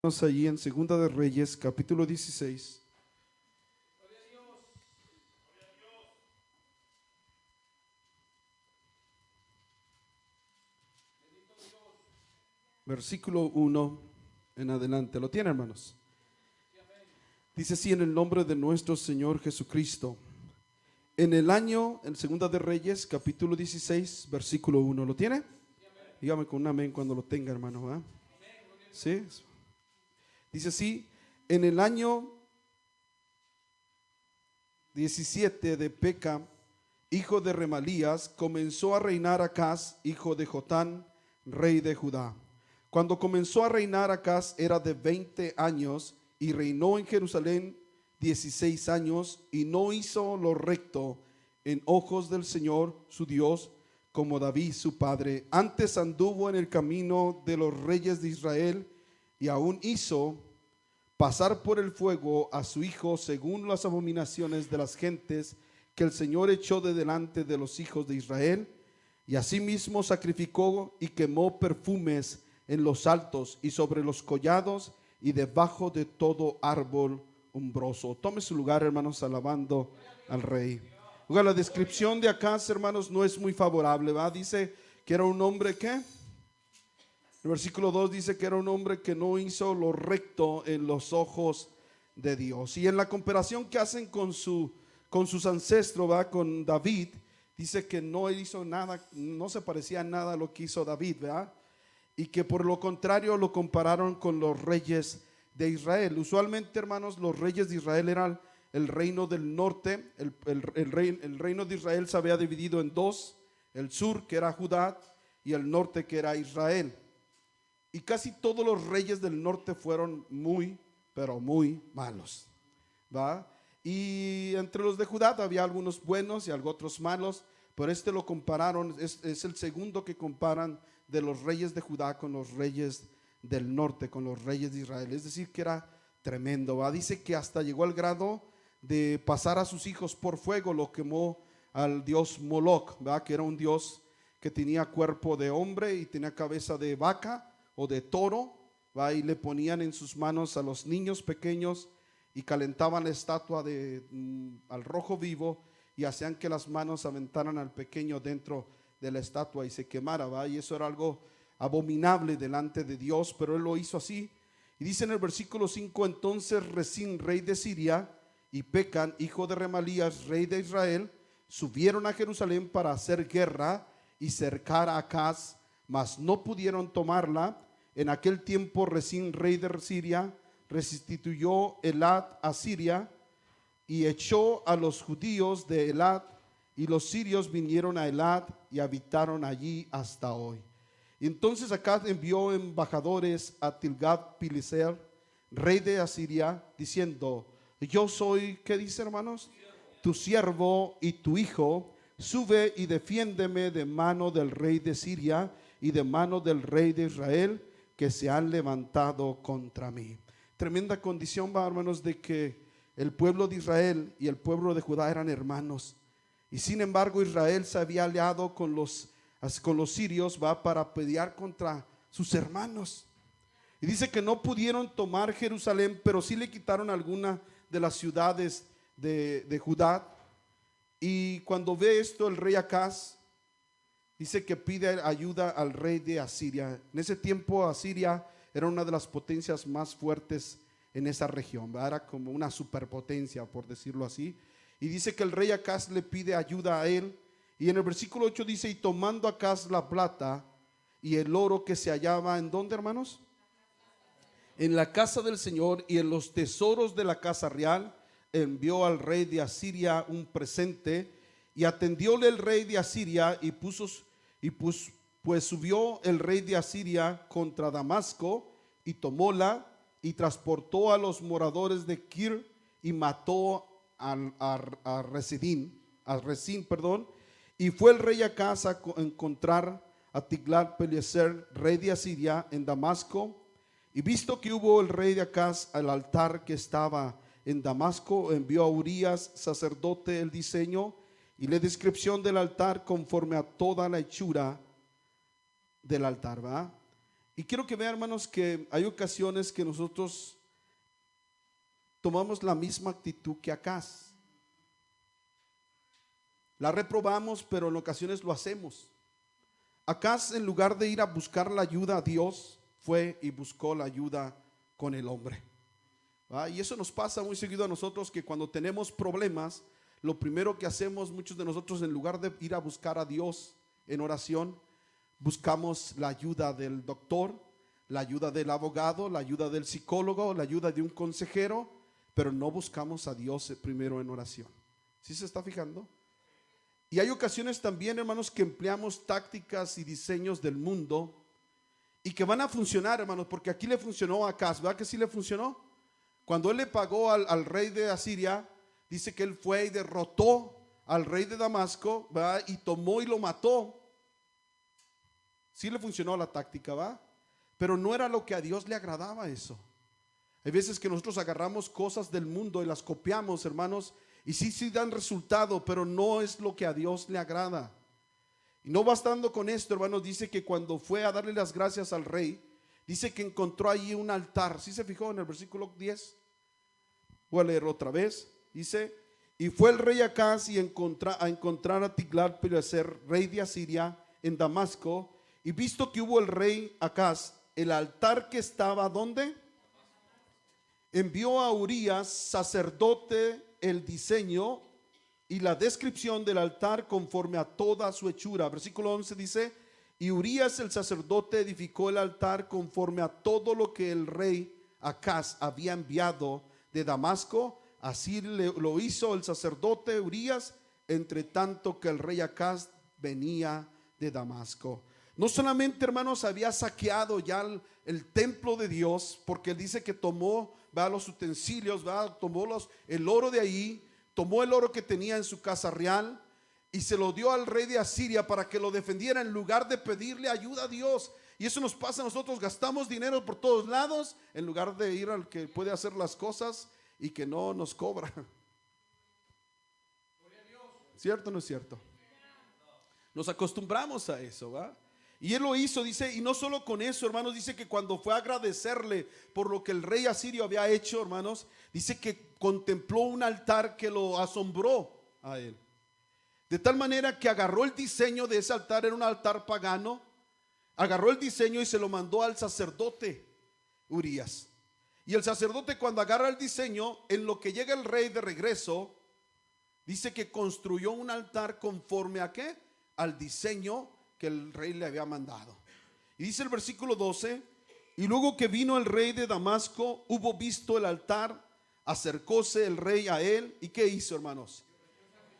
Allí en Segunda de Reyes, capítulo 16. Versículo 1 en adelante. ¿Lo tiene, hermanos? Dice así: en el nombre de nuestro Señor Jesucristo. En el año, en Segunda de Reyes, capítulo 16, versículo 1. ¿Lo tiene? Dígame con un amén cuando lo tenga, hermano. ¿Eh? ¿Sí? Dice así: en el año 17 de Peca, hijo de Remalías, comenzó a reinar Acaz, hijo de Jotán, rey de Judá. Cuando comenzó a reinar Acaz era de 20 años y reinó en Jerusalén 16 años y no hizo lo recto en ojos del Señor su Dios como David su padre. Antes anduvo en el camino de los reyes de Israel y aún hizo pasar por el fuego a su hijo según las abominaciones de las gentes que el Señor echó de delante de los hijos de Israel. Y asimismo sacrificó y quemó perfumes en los altos y sobre los collados y debajo de todo árbol umbroso. Tome su lugar, hermanos, alabando al rey. Oiga, la descripción de Acaz, hermanos, no es muy favorable, ¿va? Dice que era un hombre que... El versículo 2 dice que era un hombre que no hizo lo recto en los ojos de Dios. Y en la comparación que hacen con sus ancestros, ¿va? Con David, dice que no hizo nada, no se parecía nada a lo que hizo David, ¿verdad? Y que por lo contrario lo compararon con los reyes de Israel. Usualmente, hermanos, los reyes de Israel eran el reino del norte. El reino de Israel se había dividido en dos: el sur, que era Judá, y el norte, que era Israel. Y casi todos los reyes del norte fueron muy, pero muy malos, ¿va? Y entre los de Judá había algunos buenos y otros malos, pero lo compararon, es el segundo que comparan de los reyes de Judá con los reyes del norte, con los reyes de Israel. Es decir, que era tremendo, ¿va? Dice que hasta llegó al grado de pasar a sus hijos por fuego. Lo quemó al dios Moloch, ¿va? Que era un dios que tenía cuerpo de hombre y tenía cabeza de vaca o de toro, ¿va? Y le ponían en sus manos a los niños pequeños y calentaban la estatua al rojo vivo y hacían que las manos aventaran al pequeño dentro de la estatua y se quemara, ¿va? Y eso era algo abominable delante de Dios, pero él lo hizo así. Y dice en el versículo 5: entonces Resín, rey de Siria, y Pecan, hijo de Remalías, rey de Israel, subieron a Jerusalén para hacer guerra y cercar a Acaz, mas no pudieron tomarla. En aquel tiempo Resín, rey de Siria, restituyó Elat a Siria y echó a los judíos de Elat, y los sirios vinieron a Elat y habitaron allí hasta hoy. Y entonces Acaz envió embajadores a Tilgat-Pileser, rey de Asiria, diciendo: yo soy, ¿qué dice, hermanos? Tu siervo y tu hijo. Sube y defiéndeme de mano del rey de Siria y de mano del rey de Israel, que se han levantado contra mí. Tremenda condición, va, hermanos, de que el pueblo de Israel y el pueblo de Judá eran hermanos. Y sin embargo Israel se había aliado con los sirios, va, para pelear contra sus hermanos. Y dice que no pudieron tomar Jerusalén, pero sí le quitaron alguna de las ciudades de Judá. Y cuando ve esto el rey Acaz, dice que pide ayuda al rey de Asiria. En ese tiempo Asiria era una de las potencias más fuertes en esa región, ¿verdad? Era como una superpotencia, por decirlo así. Y dice que el rey Acaz le pide ayuda a él. Y en el versículo 8 dice: y tomando Acaz la plata y el oro que se hallaba, ¿en dónde, hermanos? En la casa del Señor y en los tesoros de la casa real, envió al rey de Asiria un presente. Y atendióle el rey de Asiria pues subió el rey de Asiria contra Damasco y tomóla y transportó a los moradores de Kir y mató a Resín, y fue el rey Acaz a encontrar a Tiglat-Pileser, rey de Asiria, en Damasco. Y visto que hubo el rey de Acaz al altar que estaba en Damasco, envió a Urías, sacerdote, el diseño y la descripción del altar conforme a toda la hechura del altar, ¿va? Y quiero que vean, hermanos, que hay ocasiones que nosotros tomamos la misma actitud que Acaz. La reprobamos, pero en ocasiones lo hacemos. Acaz, en lugar de ir a buscar la ayuda a Dios, fue y buscó la ayuda con el hombre. Y eso nos pasa muy seguido a nosotros, que cuando tenemos problemas, lo primero que hacemos muchos de nosotros, en lugar de ir a buscar a Dios en oración, buscamos la ayuda del doctor, la ayuda del abogado, la ayuda del psicólogo, la ayuda de un consejero, pero no buscamos a Dios primero en oración. ¿Sí se está fijando? Y hay ocasiones también, hermanos, que empleamos tácticas y diseños del mundo y que van a funcionar, hermanos, porque aquí le funcionó a Acaz, ¿verdad que sí le funcionó? Cuando él le pagó al rey de Asiria, dice que él fue y derrotó al rey de Damasco, ¿verdad? Y tomó y lo mató. Sí le funcionó la táctica, ¿va? Pero no era lo que a Dios le agradaba eso. Hay veces que nosotros agarramos cosas del mundo y las copiamos, hermanos, y sí dan resultado, pero no es lo que a Dios le agrada. Y no bastando con esto, hermanos, dice que cuando fue a darle las gracias al rey, dice que encontró allí un altar. ¿Sí se fijó en el versículo 10? Voy a leer otra vez. Dice: y fue el rey Acaz a encontrar a Tiglat-Pileser, rey de Asiria, en Damasco, y visto que hubo el rey Acaz el altar que estaba, ¿dónde? Envió a Urías, sacerdote, el diseño y la descripción del altar conforme a toda su hechura. Versículo 11 dice: y Urías el sacerdote edificó el altar conforme a todo lo que el rey Acaz había enviado de Damasco. Así lo hizo el sacerdote Urías, entre tanto que el rey Acaz venía de Damasco. No solamente, hermanos, había saqueado ya el templo de Dios, porque él dice que tomó los utensilios, tomó el oro de ahí, tomó el oro que tenía en su casa real y se lo dio al rey de Asiria para que lo defendiera, en lugar de pedirle ayuda a Dios. Y eso nos pasa a nosotros, gastamos dinero por todos lados en lugar de ir al que puede hacer las cosas y que no nos cobra. ¿Cierto o no es cierto? Nos acostumbramos a eso, ¿va? Y él lo hizo, dice, y no solo con eso, hermanos, dice que cuando fue a agradecerle por lo que el rey asirio había hecho, hermanos, dice que contempló un altar que lo asombró a él. De tal manera que agarró el diseño de ese altar, era un altar pagano, agarró el diseño y se lo mandó al sacerdote Urías. Y el sacerdote, cuando agarra el diseño, en lo que llega el rey de regreso, dice que construyó un altar conforme a ¿qué? Al diseño que el rey le había mandado. Y dice el versículo 12: y luego que vino el rey de Damasco, hubo visto el altar, acercóse el rey a él. ¿Y qué hizo, hermanos?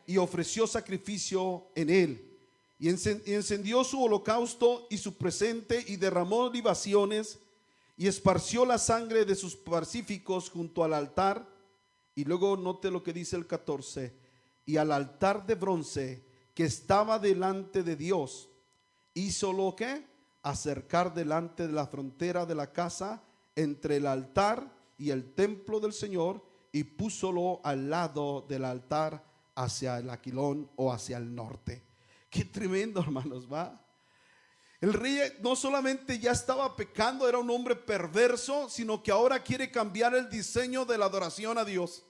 Y ofreció sacrificio en él. Y encendió su holocausto y su presente, y derramó libaciones, y esparció la sangre de sus pacíficos junto al altar. Y luego note lo que dice el 14: y al altar de bronce que estaba delante de Dios, hizo lo que acercar delante de la frontera de la casa, entre el altar y el templo del Señor, y púsolo al lado del altar hacia el aquilón o hacia el norte. Qué tremendo, hermanos, ¿va? El rey no solamente ya estaba pecando, era un hombre perverso, sino que ahora quiere cambiar el diseño de la adoración a Dios.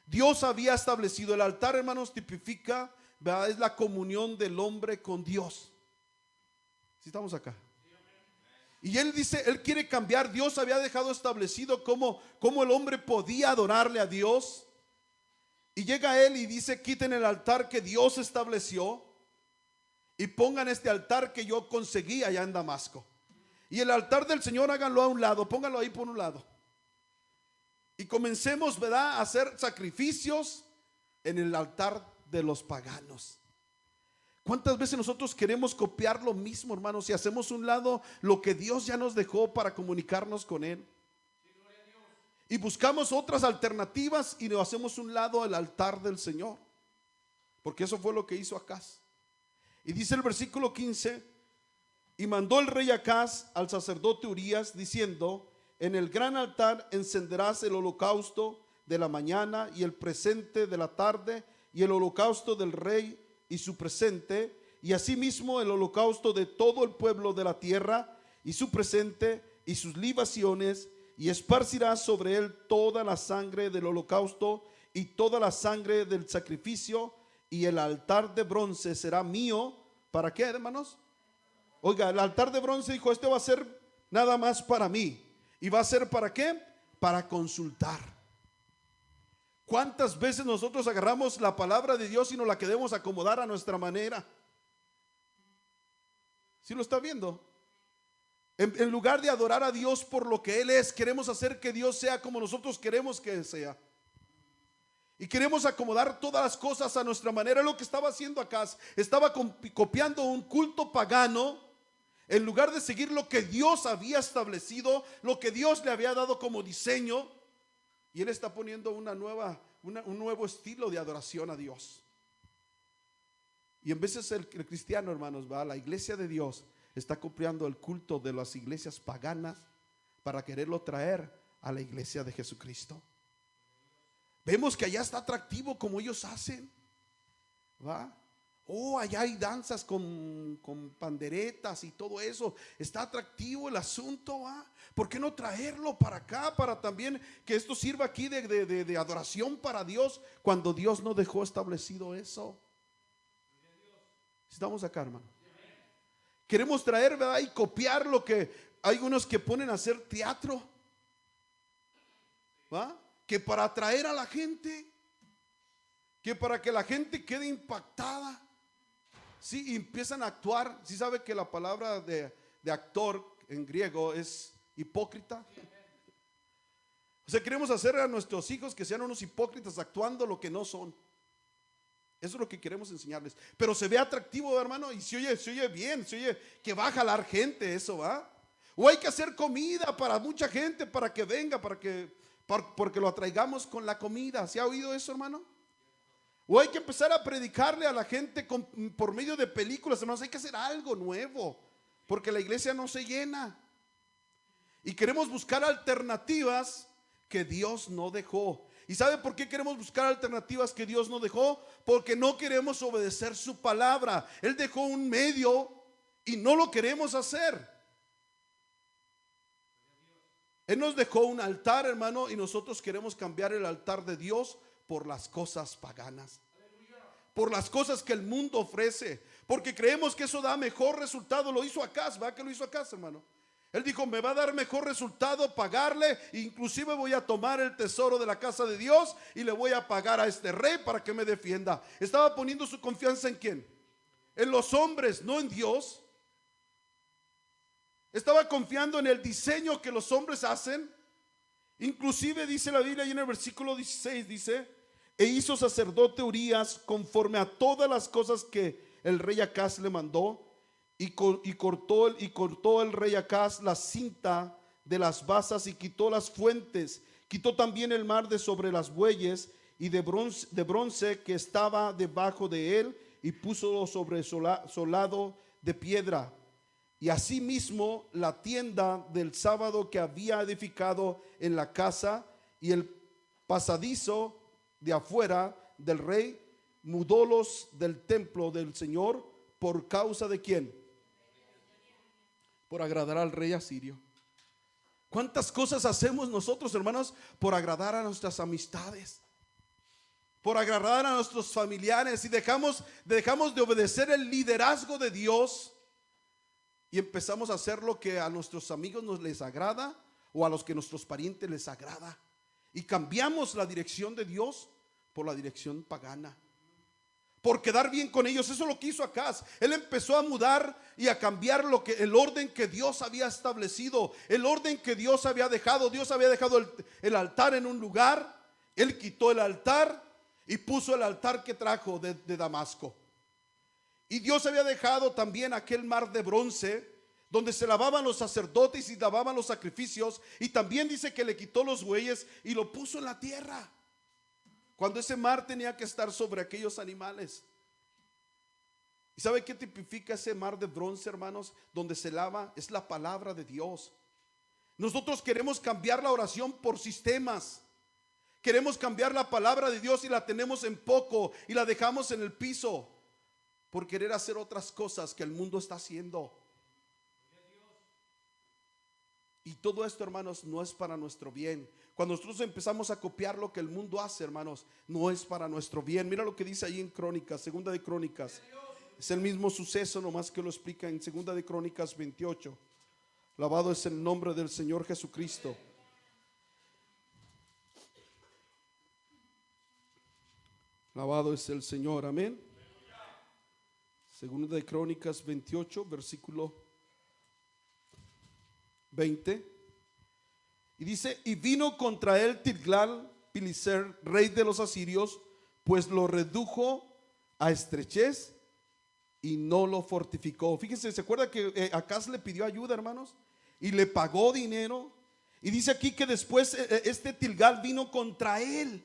Dios había establecido el altar, hermanos, tipifica, ¿verdad? Es la comunión del hombre con Dios. ¿Sí estamos acá? Y él dice, él quiere cambiar. Dios había dejado establecido cómo el hombre podía adorarle a Dios. Y llega él y dice: quiten el altar que Dios estableció y pongan este altar que yo conseguí allá en Damasco. Y el altar del Señor háganlo a un lado, pónganlo ahí por un lado. Y comencemos, ¿verdad?, a hacer sacrificios en el altar de los paganos. ¿Cuántas veces nosotros queremos copiar lo mismo, hermanos, y hacemos un lado lo que Dios ya nos dejó para comunicarnos con Él? Y buscamos otras alternativas y lo hacemos un lado el altar del Señor, porque eso fue lo que hizo Acaz. Y dice el versículo 15: y mandó el rey Acaz al sacerdote Urías, diciendo: en el gran altar encenderás el holocausto de la mañana y el presente de la tarde, y el holocausto del rey y su presente, y asimismo el holocausto de todo el pueblo de la tierra, y su presente y sus libaciones, y esparcirá sobre él toda la sangre del holocausto y toda la sangre del sacrificio, y el altar de bronce será mío. ¿Para qué, hermanos? Oiga, el altar de bronce, dijo, este va a ser nada más para mí. ¿Y va a ser para qué? Para consultar. ¿Cuántas veces nosotros agarramos la palabra de Dios y nos la queremos acomodar a nuestra manera? ¿Sí lo está viendo? En lugar de adorar a Dios por lo que Él es, queremos hacer que Dios sea como nosotros queremos que sea. Y queremos acomodar todas las cosas a nuestra manera. Lo que estaba haciendo Acaz, estaba copiando un culto pagano, en lugar de seguir lo que Dios había establecido, lo que Dios le había dado como diseño. Y él está poniendo un nuevo estilo de adoración a Dios. Y en veces el cristiano, hermanos, va a la iglesia de Dios, está copiando el culto de las iglesias paganas para quererlo traer a la iglesia de Jesucristo. Vemos que allá está atractivo como ellos hacen, ¿va? Allá hay danzas con panderetas y todo eso. Está atractivo el asunto, ¿va? ¿Por qué no traerlo para acá? Para también que esto sirva aquí de adoración para Dios, cuando Dios no dejó establecido eso. Estamos acá, hermano. Queremos traer, ¿verdad? Y copiar lo que hay unos que ponen a hacer teatro, ¿va? Que para atraer a la gente, que para que la gente quede impactada, sí, y empiezan a actuar. Sí, sabe que la palabra de actor en griego es hipócrita. O sea, queremos hacer a nuestros hijos que sean unos hipócritas actuando lo que no son. Eso es lo que queremos enseñarles. Pero se ve atractivo, hermano, y se oye bien, se oye que va a jalar gente, eso va. O hay que hacer comida para mucha gente, para que venga, porque lo atraigamos con la comida. ¿Se ha oído eso, hermano? O hay que empezar a predicarle a la gente por medio de películas, hermanos. Hay que hacer algo nuevo, porque la iglesia no se llena. Y queremos buscar alternativas que Dios no dejó. ¿Y sabe por qué queremos buscar alternativas que Dios no dejó? Porque no queremos obedecer su palabra. Él dejó un medio y no lo queremos hacer. Él nos dejó un altar, hermano, y nosotros queremos cambiar el altar de Dios por las cosas paganas, por las cosas que el mundo ofrece, porque creemos que eso da mejor resultado. Lo hizo Acaz, ¿verdad que lo hizo Acaz, hermano? Él dijo, me va a dar mejor resultado pagarle, inclusive voy a tomar el tesoro de la casa de Dios y le voy a pagar a este rey para que me defienda. Estaba poniendo su confianza ¿en quién? En los hombres, no en Dios. Estaba confiando en el diseño que los hombres hacen. Inclusive dice la Biblia, y en el versículo 16 dice, e hizo sacerdote Urías conforme a todas las cosas que el rey Acaz le mandó. Y cortó el rey Acaz la cinta de las basas y quitó las fuentes. Quitó también el mar de sobre las bueyes y de bronce que estaba debajo de él, y púsolo sobre solado de piedra. Y asimismo la tienda del sábado que había edificado en la casa y el pasadizo de afuera del rey, mudólos del templo del Señor. ¿Por causa de quién? Por agradar al rey asirio. ¿Cuántas cosas hacemos nosotros, hermanos, por agradar a nuestras amistades, por agradar a nuestros familiares, y dejamos de obedecer el liderazgo de Dios y empezamos a hacer lo que a nuestros amigos nos les agrada o a los que nuestros parientes les agrada, y cambiamos la dirección de Dios por la dirección pagana, por quedar bien con ellos? Eso es lo que hizo Acaz. Él empezó a mudar y a cambiar el orden que Dios había establecido, el orden que Dios había dejado. Dios había dejado el altar en un lugar. Él quitó el altar y puso el altar que trajo de Damasco. Y Dios había dejado también aquel mar de bronce donde se lavaban los sacerdotes y lavaban los sacrificios. Y también dice que le quitó los bueyes y lo puso en la tierra, cuando ese mar tenía que estar sobre aquellos animales. ¿Y sabe qué tipifica ese mar de bronce, hermanos? Donde se lava es la palabra de Dios. Nosotros queremos cambiar la oración por sistemas. Queremos cambiar la palabra de Dios y la tenemos en poco y la dejamos en el piso por querer hacer otras cosas que el mundo está haciendo. Y todo esto, hermanos, no es para nuestro bien. Cuando nosotros empezamos a copiar lo que el mundo hace, hermanos, no es para nuestro bien. Mira lo que dice ahí en Crónicas, segunda de Crónicas. Es el mismo suceso, nomás que lo explica en segunda de Crónicas 28. Alabado es el nombre del Señor Jesucristo. Alabado es el Señor, amén. Segunda de Crónicas 28, versículo 20. Y dice: y vino contra él Tiglat-Pileser, rey de los asirios, pues lo redujo a estrechez y no lo fortificó. Fíjense, ¿se acuerda que Acaz le pidió ayuda, hermanos? Y le pagó dinero. Y dice aquí que después este Tilgal vino contra él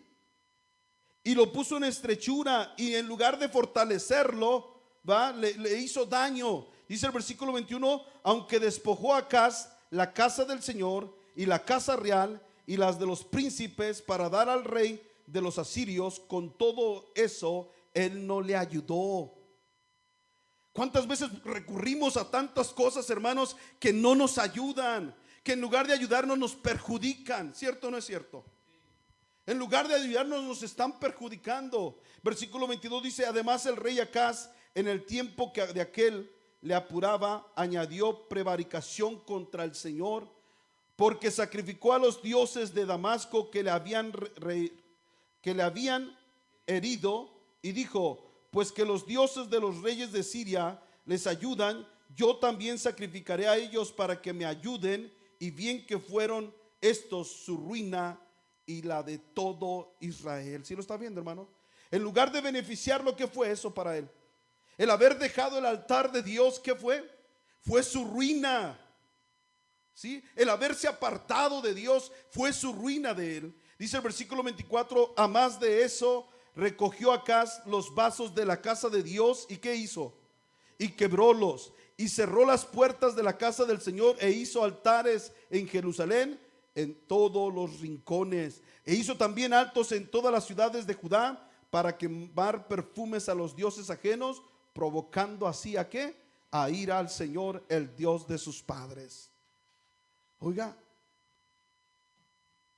y lo puso en estrechura, y en lugar de fortalecerlo, le hizo daño. Dice el versículo 21: aunque despojó a Acaz la casa del Señor y la casa real y las de los príncipes para dar al rey de los asirios, con todo eso él no le ayudó. ¿Cuántas veces recurrimos a tantas cosas, hermanos, que no nos ayudan, que en lugar de ayudarnos nos perjudican? ¿Cierto o no es cierto? En lugar de ayudarnos nos están perjudicando. Versículo 22 dice: además el rey Acaz, en el tiempo que de aquel le apuraba, añadió prevaricación contra el Señor, porque sacrificó a los dioses de Damasco que le habían herido, y dijo: pues que los dioses de los reyes de Siria les ayudan, yo también sacrificaré a ellos para que me ayuden, y bien que fueron estos su ruina y la de todo Israel. ¿Sí lo está viendo, hermano? En lugar de beneficiar, lo que fue eso para él, el haber dejado el altar de Dios, ¿qué fue? Fue su ruina. ¿Sí? El haberse apartado de Dios fue su ruina de él. Dice el versículo 24: a más de eso, recogió Acaz los vasos de la casa de Dios. ¿Y qué hizo? Y quebrólos, y cerró las puertas de la casa del Señor, e hizo altares en Jerusalén en todos los rincones, e hizo también altos en todas las ciudades de Judá para quemar perfumes a los dioses ajenos, provocando así ¿a qué? A ira al Señor, el Dios de sus padres. Oiga,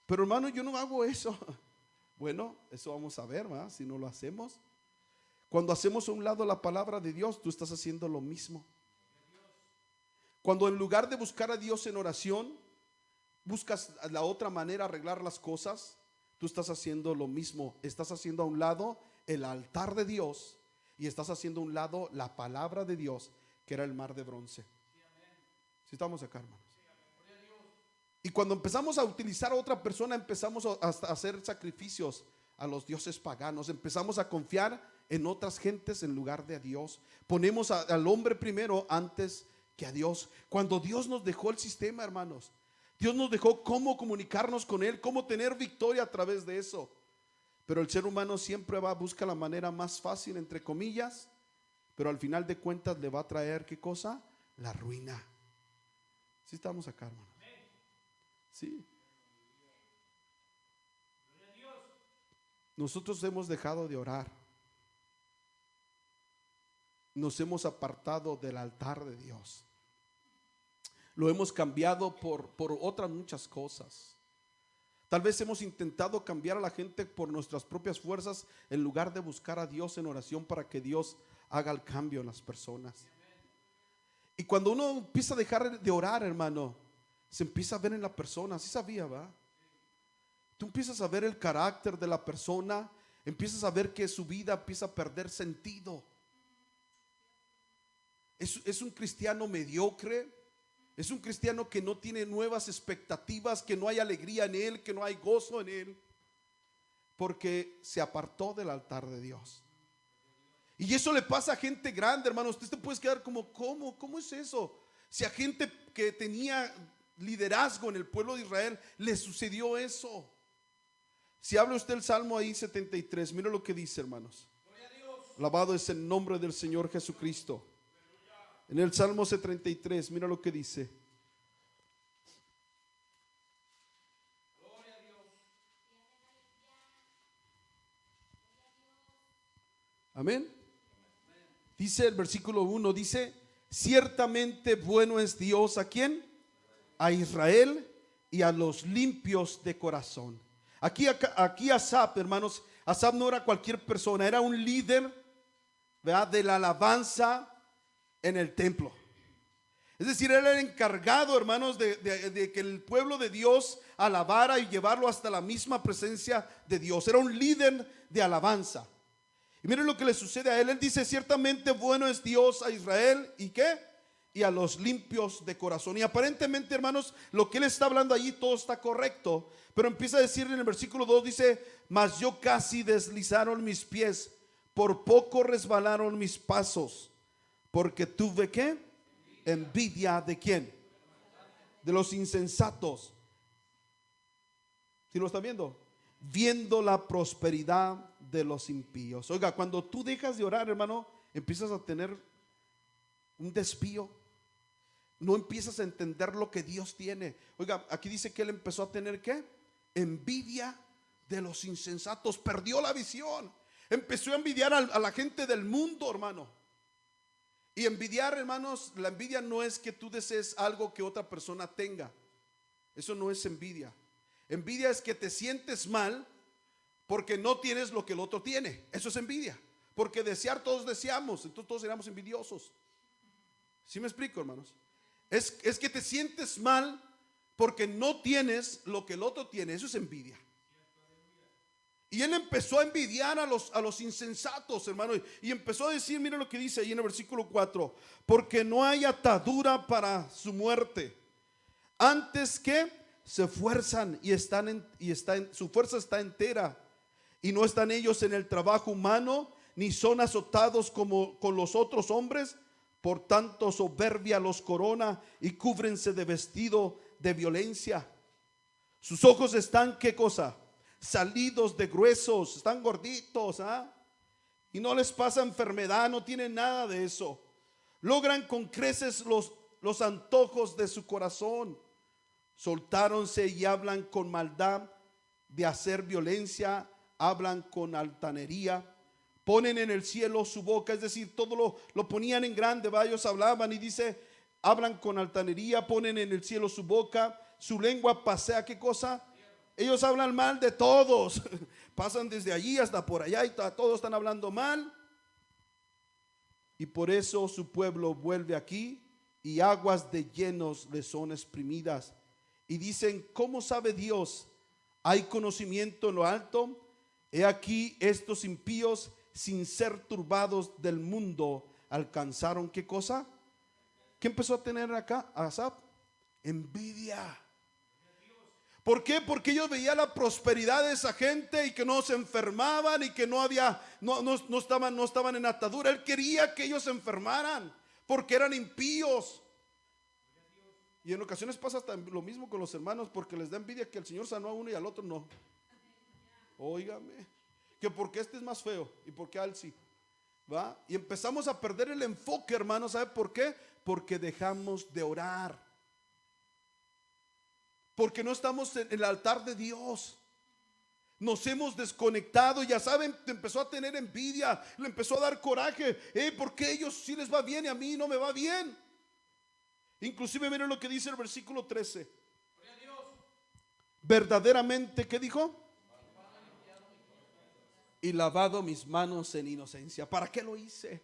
pero hermano, yo no hago eso. Bueno, eso vamos a ver, ¿verdad? Si no lo hacemos. Cuando hacemos a un lado la palabra de Dios, tú estás haciendo lo mismo. Cuando en lugar de buscar a Dios en oración, buscas la otra manera de arreglar las cosas, tú estás haciendo lo mismo. Estás haciendo a un lado el altar de Dios y estás haciendo a un lado la palabra de Dios, que era el mar de bronce. Si estamos acá, hermanos. Y cuando empezamos a utilizar a otra persona, empezamos a hacer sacrificios a los dioses paganos. Empezamos a confiar en otras gentes en lugar de a Dios. Ponemos al hombre primero antes que a Dios. Cuando Dios nos dejó el sistema, hermanos, Dios nos dejó cómo comunicarnos con Él, cómo tener victoria a través de eso. Pero el ser humano siempre busca la manera más fácil, entre comillas, pero al final de cuentas le va a traer ¿qué cosa? La ruina. ¿Sí estamos acá, hermano? Sí. Nosotros hemos dejado de orar. Nos hemos apartado del altar de Dios. Lo hemos cambiado por otras muchas cosas. Tal vez hemos intentado cambiar a la gente por nuestras propias fuerzas en lugar de buscar a Dios en oración para que Dios haga el cambio en las personas. Y cuando uno empieza a dejar de orar, hermano, se empieza a ver en la persona. ¿Sí sabía, va? Tú empiezas a ver el carácter de la persona, empiezas a ver que su vida empieza a perder sentido. Es un cristiano mediocre, es un cristiano que no tiene nuevas expectativas, que no hay alegría en él, que no hay gozo en él, porque se apartó del altar de Dios. Y eso le pasa a gente grande, hermano. Usted se puede quedar como, ¿cómo es eso? Si a gente que tenía liderazgo en el pueblo de Israel le sucedió eso. Si habla usted el Salmo ahí 73, mira lo que dice, hermanos. Alabado es el nombre del Señor Jesucristo. En el Salmo 73, mira lo que dice. Amén. Dice el versículo 1, dice: ciertamente bueno es Dios, ¿a quién? a Israel y a los limpios de corazón. Aquí Asaf, hermanos, Asaf no era cualquier persona, era un líder, ¿verdad?, de la alabanza en el templo. Es decir, él era el encargado, hermanos, de que el pueblo de Dios alabara y llevarlo hasta la misma presencia de Dios. Era un líder de alabanza. Y miren lo que le sucede a él. Él dice: ciertamente bueno es Dios a Israel, ¿y qué? Y a los limpios de corazón. Y aparentemente, hermanos, lo que él está hablando allí todo está correcto, pero empieza a decir en el versículo 2, dice: mas yo casi deslizaron mis pies, por poco resbalaron mis pasos, porque tuve ¿qué? Envidia. ¿De quién? De los insensatos. ¿Sí lo está viendo? Viendo la prosperidad de los impíos. Oiga, cuando tú dejas de orar, hermano, empiezas a tener un desvío. No empiezas a entender lo que Dios tiene. Oiga, aquí dice que él empezó a tener ¿qué? Envidia de los insensatos. Perdió la visión. Empezó a envidiar a la gente del mundo, hermano. Y envidiar, hermanos, la envidia no es que tú desees algo que otra persona tenga. Eso no es envidia. Envidia es que te sientes mal porque no tienes lo que el otro tiene. Eso es envidia. Porque desear todos deseamos, entonces todos seríamos envidiosos. ¿Sí me explico, hermanos? Es que te sientes mal porque no tienes lo que el otro tiene. Eso es envidia. Y él empezó a envidiar a los insensatos, hermano. Y empezó a decir, mira lo que dice ahí en el versículo 4: porque no hay atadura para su muerte, antes que se esfuerzan su fuerza está entera, y no están ellos en el trabajo humano, ni son azotados como con los otros hombres. Por tanto soberbia los corona y cúbrense de vestido de violencia. Sus ojos están, ¿qué cosa? Salidos de gruesos, están gorditos, y no les pasa enfermedad, no tienen nada de eso. Logran con creces los antojos de su corazón. Soltáronse y hablan con maldad de hacer violencia, hablan con altanería. Ponen en el cielo su boca, es decir, todo lo ponían en grande, ellos hablaban y dice, hablan con altanería, ponen en el cielo su boca, su lengua pasea, ¿qué cosa? Ellos hablan mal de todos, pasan desde allí hasta por allá y todos están hablando mal. Y por eso su pueblo vuelve aquí y aguas de llenos le son exprimidas. Y dicen, ¿cómo sabe Dios? ¿Hay conocimiento en lo alto? He aquí estos impíos, sin ser turbados del mundo, alcanzaron ¿qué cosa? ¿Qué empezó a tener acá Asaf? Envidia. ¿Por qué? Porque ellos veían la prosperidad de esa gente y que no se enfermaban y que no estaban en atadura. Él quería que ellos se enfermaran porque eran impíos. Y en ocasiones pasa hasta lo mismo con los hermanos, porque les da envidia que el Señor sanó a uno y al otro no. Óigame, que porque este es más feo y porque a él sí, ¿va? Y empezamos a perder el enfoque, hermanos. ¿Sabe por qué? Porque dejamos de orar, porque no estamos en el altar de Dios. Nos hemos desconectado. Ya saben, empezó a tener envidia, le empezó a dar coraje. ¿Por qué a ellos sí les va bien y a mí no me va bien? Inclusive miren lo que dice el versículo 13. Verdaderamente, ¿qué dijo? Y lavado mis manos en inocencia. ¿Para qué lo hice?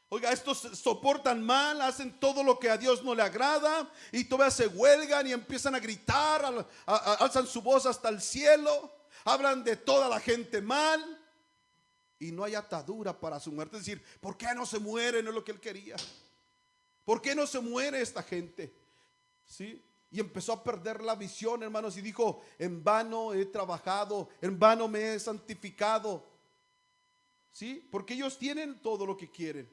Oiga, estos soportan mal, hacen todo lo que a Dios no le agrada y todavía se huelgan y empiezan a gritar, alzan su voz hasta el cielo, hablan de toda la gente mal y no hay atadura para su muerte. Es decir, ¿por qué no se muere? No es lo que él quería. ¿Por qué no se muere esta gente? ¿Sí? Y empezó a perder la visión, hermanos, y dijo, en vano he trabajado, en vano me he santificado. ¿Sí? Porque ellos tienen todo lo que quieren.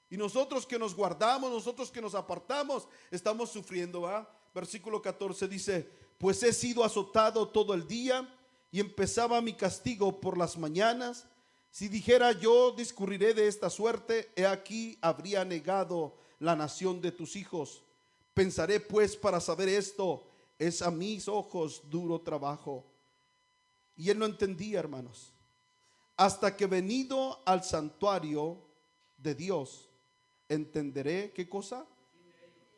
Y nosotros que nos guardamos, nosotros que nos apartamos, estamos sufriendo, ¿va? Versículo 14 dice, pues he sido azotado todo el día y empezaba mi castigo por las mañanas. Si dijera yo discurriré de esta suerte, he aquí habría negado la nación de tus hijos. Pensaré pues para saber esto, es a mis ojos duro trabajo. Y él no entendía, hermanos, hasta que venido al santuario de Dios, entenderé, ¿qué cosa?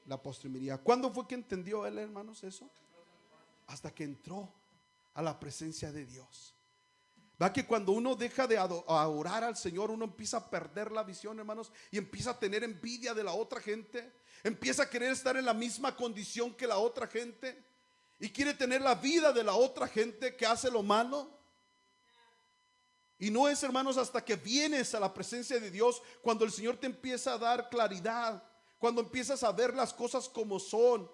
la postrimería. ¿Cuándo fue que entendió él, hermanos, eso? Hasta que entró a la presencia de Dios. Va que cuando uno deja de orar al Señor, uno empieza a perder la visión, hermanos, y empieza a tener envidia de la otra gente. Empieza a querer estar en la misma condición que la otra gente, y quiere tener la vida de la otra gente que hace lo malo. Y no es, hermanos, hasta que vienes a la presencia de Dios, cuando el Señor te empieza a dar claridad, cuando empiezas a ver las cosas como son.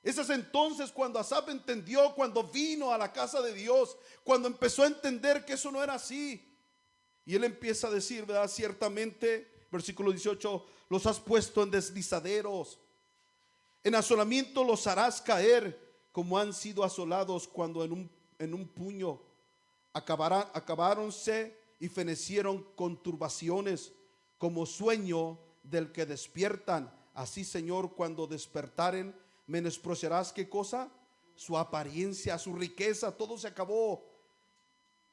Ese es entonces cuando Asaf entendió, cuando vino a la casa de Dios, cuando empezó a entender que eso no era así. Y él empieza a decir, ¿verdad? Ciertamente, versículo 18, los has puesto en deslizaderos, en asolamiento los harás caer, como han sido asolados cuando en un puño acabáronse y fenecieron con turbaciones, como sueño del que despiertan. Así, Señor, cuando despertaren, menospreciarás, ¿qué cosa? Su apariencia, su riqueza, todo se acabó.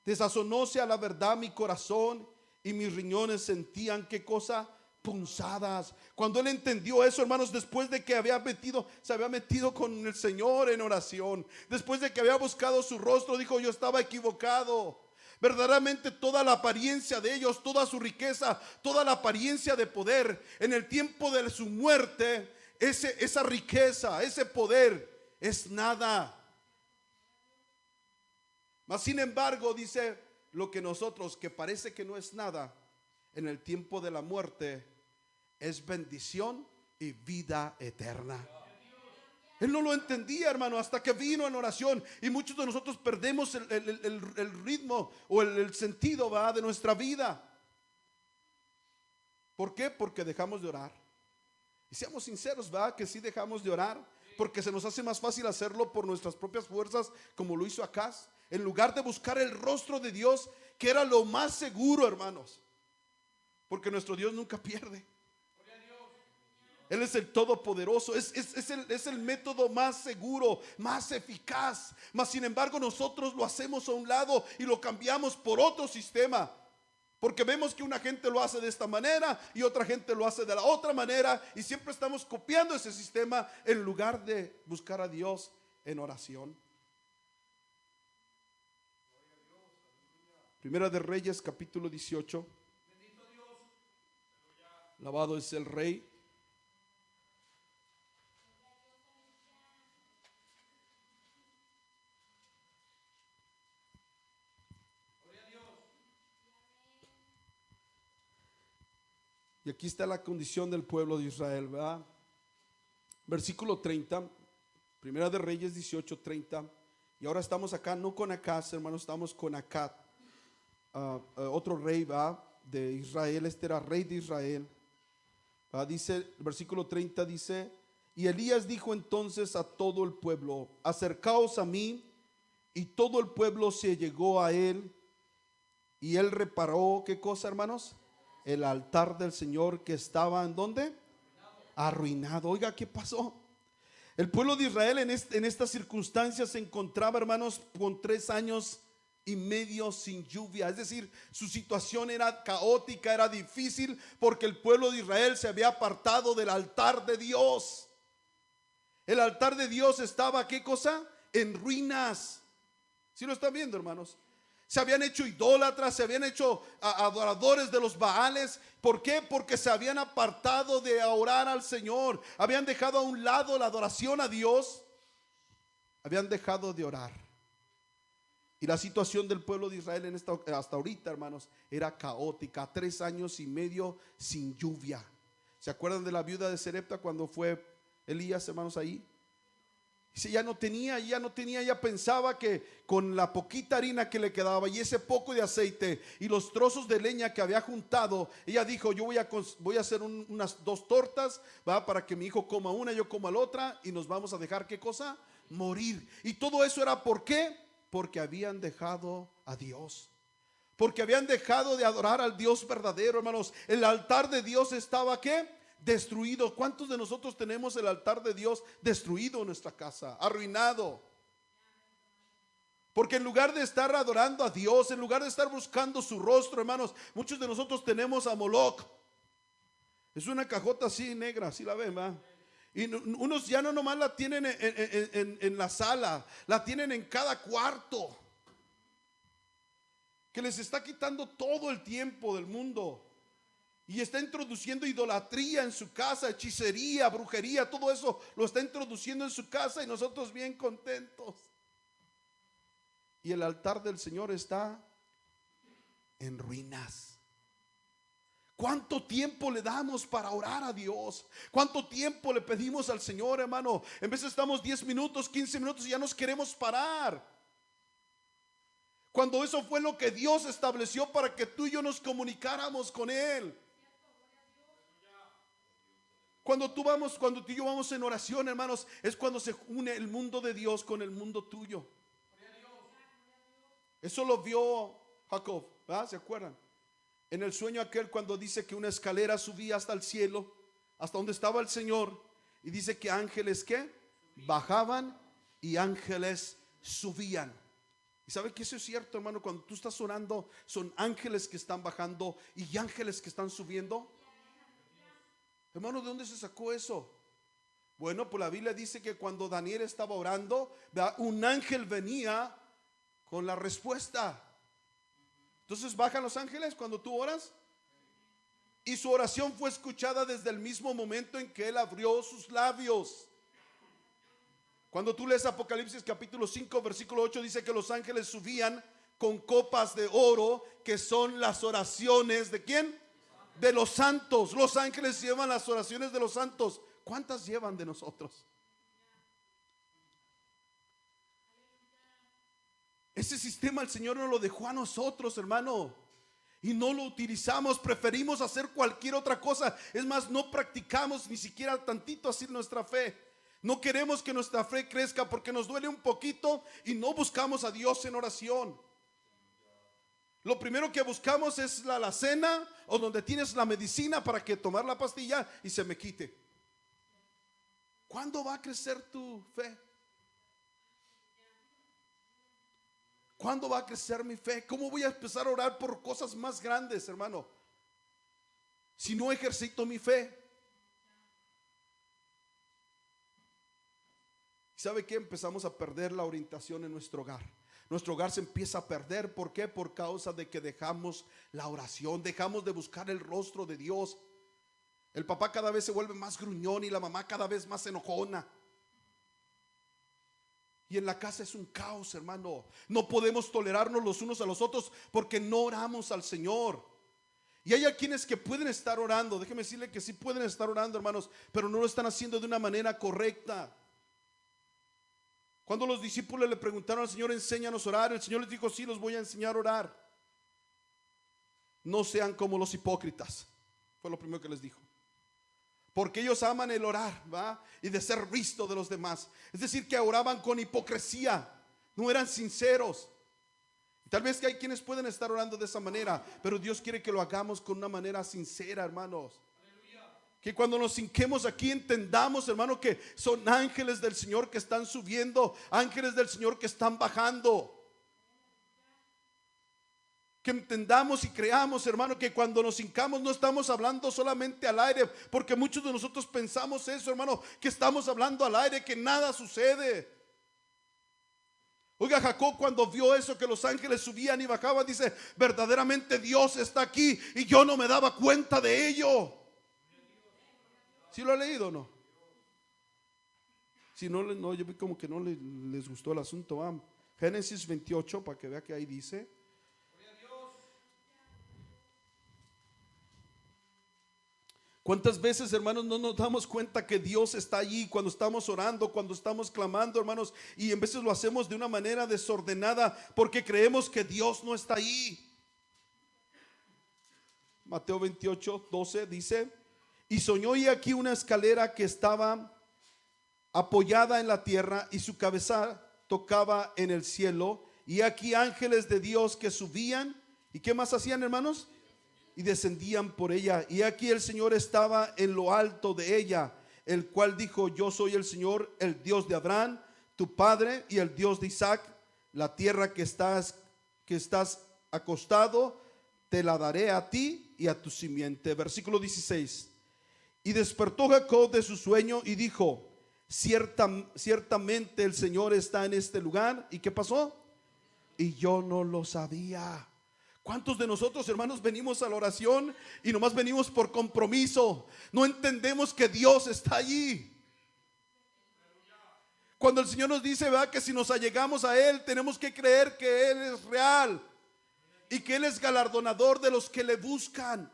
Desazonóse a la verdad mi corazón, y mis riñones sentían, ¿qué cosa? Punzadas. Cuando él entendió eso, hermanos, después de que se había metido con el Señor en oración, después de que había buscado su rostro, dijo: yo estaba equivocado. Verdaderamente toda la apariencia de ellos, toda su riqueza, toda la apariencia de poder, en el tiempo de su muerte, esa riqueza, ese poder es nada. Mas sin embargo, dice, lo que nosotros, que parece que no es nada, en el tiempo de la muerte es bendición y vida eterna. Él no lo entendía, hermano, hasta que vino en oración. Y muchos de nosotros perdemos el ritmo o el sentido, ¿va?, de nuestra vida. ¿Por qué? Porque dejamos de orar. Y seamos sinceros, ¿va?, que sí dejamos de orar, porque se nos hace más fácil hacerlo por nuestras propias fuerzas, como lo hizo Acaz, en lugar de buscar el rostro de Dios, que era lo más seguro, hermanos. Porque nuestro Dios nunca pierde. Él es el todopoderoso, es el método más seguro, más eficaz. Mas sin embargo nosotros lo hacemos a un lado y lo cambiamos por otro sistema, porque vemos que una gente lo hace de esta manera y otra gente lo hace de la otra manera, y siempre estamos copiando ese sistema en lugar de buscar a Dios en oración. Primera de Reyes, capítulo 18. Alabado es el Rey. Y aquí está la condición del pueblo de Israel, ¿verdad? Versículo 30, Primera de Reyes 18, 30. Y ahora estamos acá, no con Acaz, hermanos, estamos con Acat, otro rey, ¿va?, de Israel. Este era rey de Israel, ¿va? Dice, el versículo 30 dice: y Elías dijo entonces a todo el pueblo: acercaos a mí. Y todo el pueblo se llegó a él, y él reparó, ¿qué cosa, hermanos? El altar del Señor, que estaba ¿en dónde? Arruinado. Oiga, ¿qué pasó? El pueblo de Israel en estas circunstancias se encontraba, hermanos, con 3 años y medio sin lluvia. Es decir, su situación era caótica, era difícil, porque el pueblo de Israel se había apartado del altar de Dios. El altar de Dios estaba, ¿qué cosa? En ruinas. ¿Sí lo están viendo, hermanos? Se habían hecho idólatras, se habían hecho adoradores de los Baales. ¿Por qué? Porque se habían apartado de orar al Señor. Habían dejado a un lado la adoración a Dios. Habían dejado de orar. Y la situación del pueblo de Israel hasta ahorita, hermanos, era caótica. 3 años y medio sin lluvia. ¿Se acuerdan de la viuda de Serepta cuando fue Elías, hermanos, ahí? Dice, ya no tenía, ella pensaba que con la poquita harina que le quedaba y ese poco de aceite y los trozos de leña que había juntado, ella dijo: yo voy a hacer unas 2 tortas, ¿va?, para que mi hijo coma una, yo coma la otra, y nos vamos a dejar, ¿qué cosa? Morir. Y todo eso era, ¿por qué? Porque habían dejado a Dios, porque habían dejado de adorar al Dios verdadero, hermanos. El altar de Dios estaba, ¿qué? Destruido. ¿Cuántos de nosotros tenemos el altar de Dios destruido en nuestra casa, arruinado? Porque en lugar de estar adorando a Dios, en lugar de estar buscando su rostro, hermanos, muchos de nosotros tenemos a Moloch. Es una cajota así negra, así la ven, ¿va? Y unos ya no nomás la tienen en la sala, la tienen en cada cuarto, que les está quitando todo el tiempo del mundo. Y está introduciendo idolatría en su casa, hechicería, brujería, todo eso lo está introduciendo en su casa y nosotros bien contentos. Y el altar del Señor está en ruinas. ¿Cuánto tiempo le damos para orar a Dios? ¿Cuánto tiempo le pedimos al Señor, hermano? En vez estamos 10 minutos, 15 minutos y ya nos queremos parar. Cuando eso fue lo que Dios estableció para que tú y yo nos comunicáramos con Él. Cuando tú y yo vamos en oración, hermanos, es cuando se une el mundo de Dios con el mundo tuyo. Eso lo vio Jacob, ¿verdad? ¿Se acuerdan? En el sueño aquel, cuando dice que una escalera subía hasta el cielo, hasta donde estaba el Señor, y dice que ángeles ¿qué? Bajaban y ángeles subían. Y sabe que eso es cierto, hermano. Cuando tú estás orando, son ángeles que están bajando y ángeles que están subiendo. Hermano, ¿de dónde se sacó eso? Bueno, pues la Biblia dice que cuando Daniel estaba orando, un ángel venía con la respuesta. Entonces bajan los ángeles cuando tú oras. Y su oración fue escuchada desde el mismo momento en que él abrió sus labios. Cuando tú lees Apocalipsis capítulo 5 versículo 8, dice que los ángeles subían con copas de oro, que son las oraciones ¿de quién? De los santos. Los ángeles llevan las oraciones de los santos. ¿Cuántas llevan de nosotros? Ese sistema el Señor nos lo dejó a nosotros, hermano, y no lo utilizamos. Preferimos hacer cualquier otra cosa. Es más, no practicamos ni siquiera tantito así nuestra fe. No queremos que nuestra fe crezca porque nos duele un poquito y no buscamos a Dios en oración. Lo primero que buscamos es la alacena o donde tienes la medicina para que tomar la pastilla y se me quite. ¿Cuándo va a crecer tu fe? ¿Cuándo va a crecer mi fe? ¿Cómo voy a empezar a orar por cosas más grandes, hermano, si no ejercito mi fe? ¿Sabe qué? Empezamos a perder la orientación en nuestro hogar. Nuestro hogar se empieza a perder. ¿Por qué? Por causa de que dejamos la oración, dejamos de buscar el rostro de Dios. El papá cada vez se vuelve más gruñón y la mamá cada vez más enojona. Y en la casa es un caos, hermano. No podemos tolerarnos los unos a los otros porque no oramos al Señor. Y hay a quienes que pueden estar orando. Déjeme decirle que sí pueden estar orando, hermanos, pero no lo están haciendo de una manera correcta. Cuando los discípulos le preguntaron al Señor, enséñanos a orar, el Señor les dijo, sí, los voy a enseñar a orar. No sean como los hipócritas. Fue lo primero que les dijo. Porque ellos aman el orar, ¿va? Y de ser visto de los demás. Es decir, que oraban con hipocresía. No eran sinceros. Tal vez que hay quienes pueden estar orando de esa manera, pero Dios quiere que lo hagamos con una manera sincera, hermanos. Que cuando nos hinquemos aquí entendamos, hermano, que son ángeles del Señor que están subiendo, ángeles del Señor que están bajando. Que entendamos y creamos, hermano, que cuando nos hincamos no estamos hablando solamente al aire, porque muchos de nosotros pensamos eso, hermano, que estamos hablando al aire, que nada sucede. Oiga, Jacob cuando vio eso, que los ángeles subían y bajaban, dice, verdaderamente Dios está aquí y yo no me daba cuenta de ello. ¿Sí lo ha leído o no? Si no, no, yo vi como que no les gustó el asunto. Vamos. Génesis 28, para que vea que ahí dice. ¿Cuántas veces, hermanos, no nos damos cuenta que Dios está allí cuando estamos orando, cuando estamos clamando, hermanos? Y en veces lo hacemos de una manera desordenada porque creemos que Dios no está ahí. Mateo 28, 12 dice, y soñó y aquí una escalera que estaba apoyada en la tierra y su cabeza tocaba en el cielo, y aquí ángeles de Dios que subían, ¿y qué más hacían, hermanos? Y descendían por ella, y aquí el Señor estaba en lo alto de ella, el cual dijo, yo soy el Señor, el Dios de Abraham, tu padre, y el Dios de Isaac. La tierra que estás acostado, te la daré a ti y a tu simiente. Versículo 16. Y despertó Jacob de su sueño y dijo: ciertamente el Señor está en este lugar. ¿Y qué pasó? Y yo no lo sabía. ¿Cuántos de nosotros, hermanos, venimos a la oración y nomás venimos por compromiso? No entendemos que Dios está allí. Cuando el Señor nos dice, ¿verdad?, que si nos allegamos a Él, tenemos que creer que Él es real y que Él es galardonador de los que le buscan.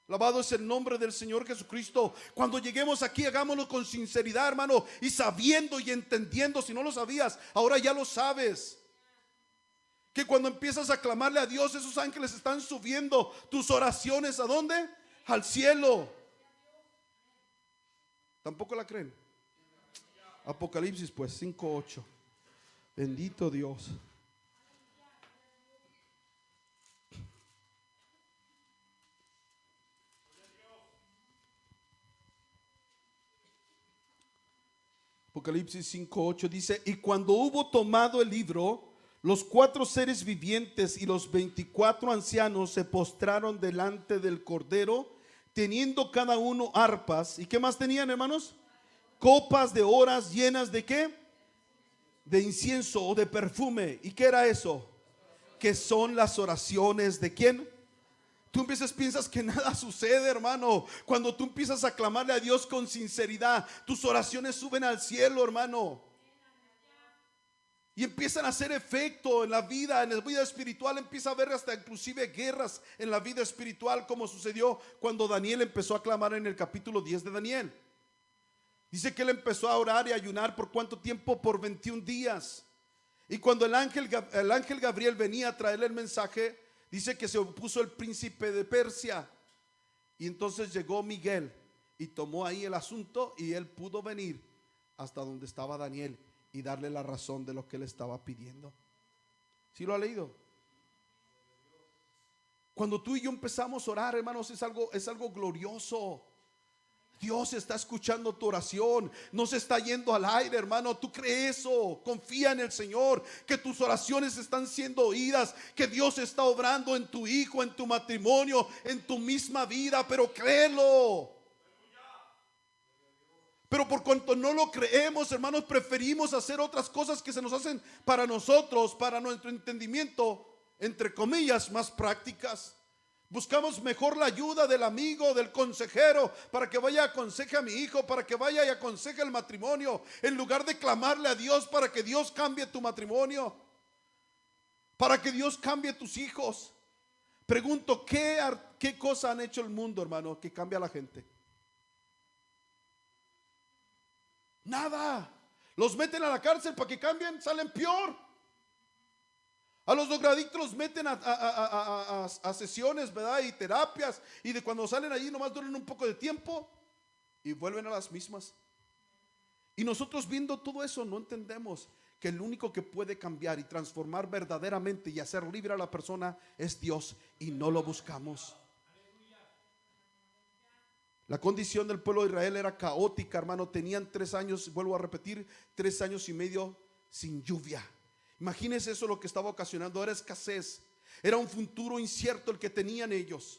Alabado es el nombre del Señor Jesucristo. Cuando lleguemos aquí, hagámoslo con sinceridad, hermano, y sabiendo y entendiendo. Si no lo sabías, ahora ya lo sabes. Que cuando empiezas a clamarle a Dios, esos ángeles están subiendo tus oraciones. ¿A dónde? Al cielo. ¿Tampoco la creen? Apocalipsis pues 5:8. Bendito Dios. Apocalipsis 5:8 dice: y cuando hubo tomado el libro, los 4 seres vivientes y los 24 ancianos se postraron delante del Cordero, teniendo cada uno arpas. ¿Y qué más tenían, hermanos? Copas de horas llenas de ¿qué? De incienso o de perfume. ¿Y qué era eso? Que son las oraciones de ¿quién? Tú piensas que nada sucede, hermano. Cuando tú empiezas a clamarle a Dios con sinceridad, tus oraciones suben al cielo, hermano, y empiezan a hacer efecto en la vida espiritual. Empieza a haber hasta inclusive guerras en la vida espiritual, como sucedió cuando Daniel empezó a clamar en el capítulo 10 de Daniel. Dice que él empezó a orar y ayunar. ¿Por cuánto tiempo? Por 21 días. Y cuando el ángel Gabriel venía a traerle el mensaje, dice que se opuso el príncipe de Persia. Y entonces llegó Miguel y tomó ahí el asunto, y él pudo venir hasta donde estaba Daniel y darle la razón de lo que él estaba pidiendo. ¿Sí lo ha leído? Cuando tú y yo empezamos a orar, hermanos, es algo glorioso. Dios está escuchando tu oración, no se está yendo al aire, hermano. Tú crees eso, confía en el Señor, que tus oraciones están siendo oídas, que Dios está obrando en tu hijo, en tu matrimonio, en tu misma vida, pero créelo. Pero por cuanto no lo creemos, hermanos, preferimos hacer otras cosas que se nos hacen para nosotros, para nuestro entendimiento, entre comillas, más prácticas. Buscamos mejor la ayuda del amigo, del consejero, para que vaya y aconseje a mi hijo, para que vaya y aconseje el matrimonio, en lugar de clamarle a Dios para que Dios cambie tu matrimonio, para que Dios cambie tus hijos. Pregunto, ¿qué cosa han hecho el mundo, hermano, que cambia a la gente? Nada. Los meten a la cárcel para que cambien, salen peor. A los drogadictos los meten a sesiones, ¿verdad? Y terapias, y de cuando salen allí nomás duran un poco de tiempo y vuelven a las mismas. Y nosotros, viendo todo eso, no entendemos que el único que puede cambiar y transformar verdaderamente y hacer libre a la persona es Dios, y no lo buscamos. La condición del pueblo de Israel era caótica, hermano. Tenían 3 años, vuelvo a repetir, 3 años y medio sin lluvia. Imagínense eso, lo que estaba ocasionando era escasez, era un futuro incierto el que tenían ellos.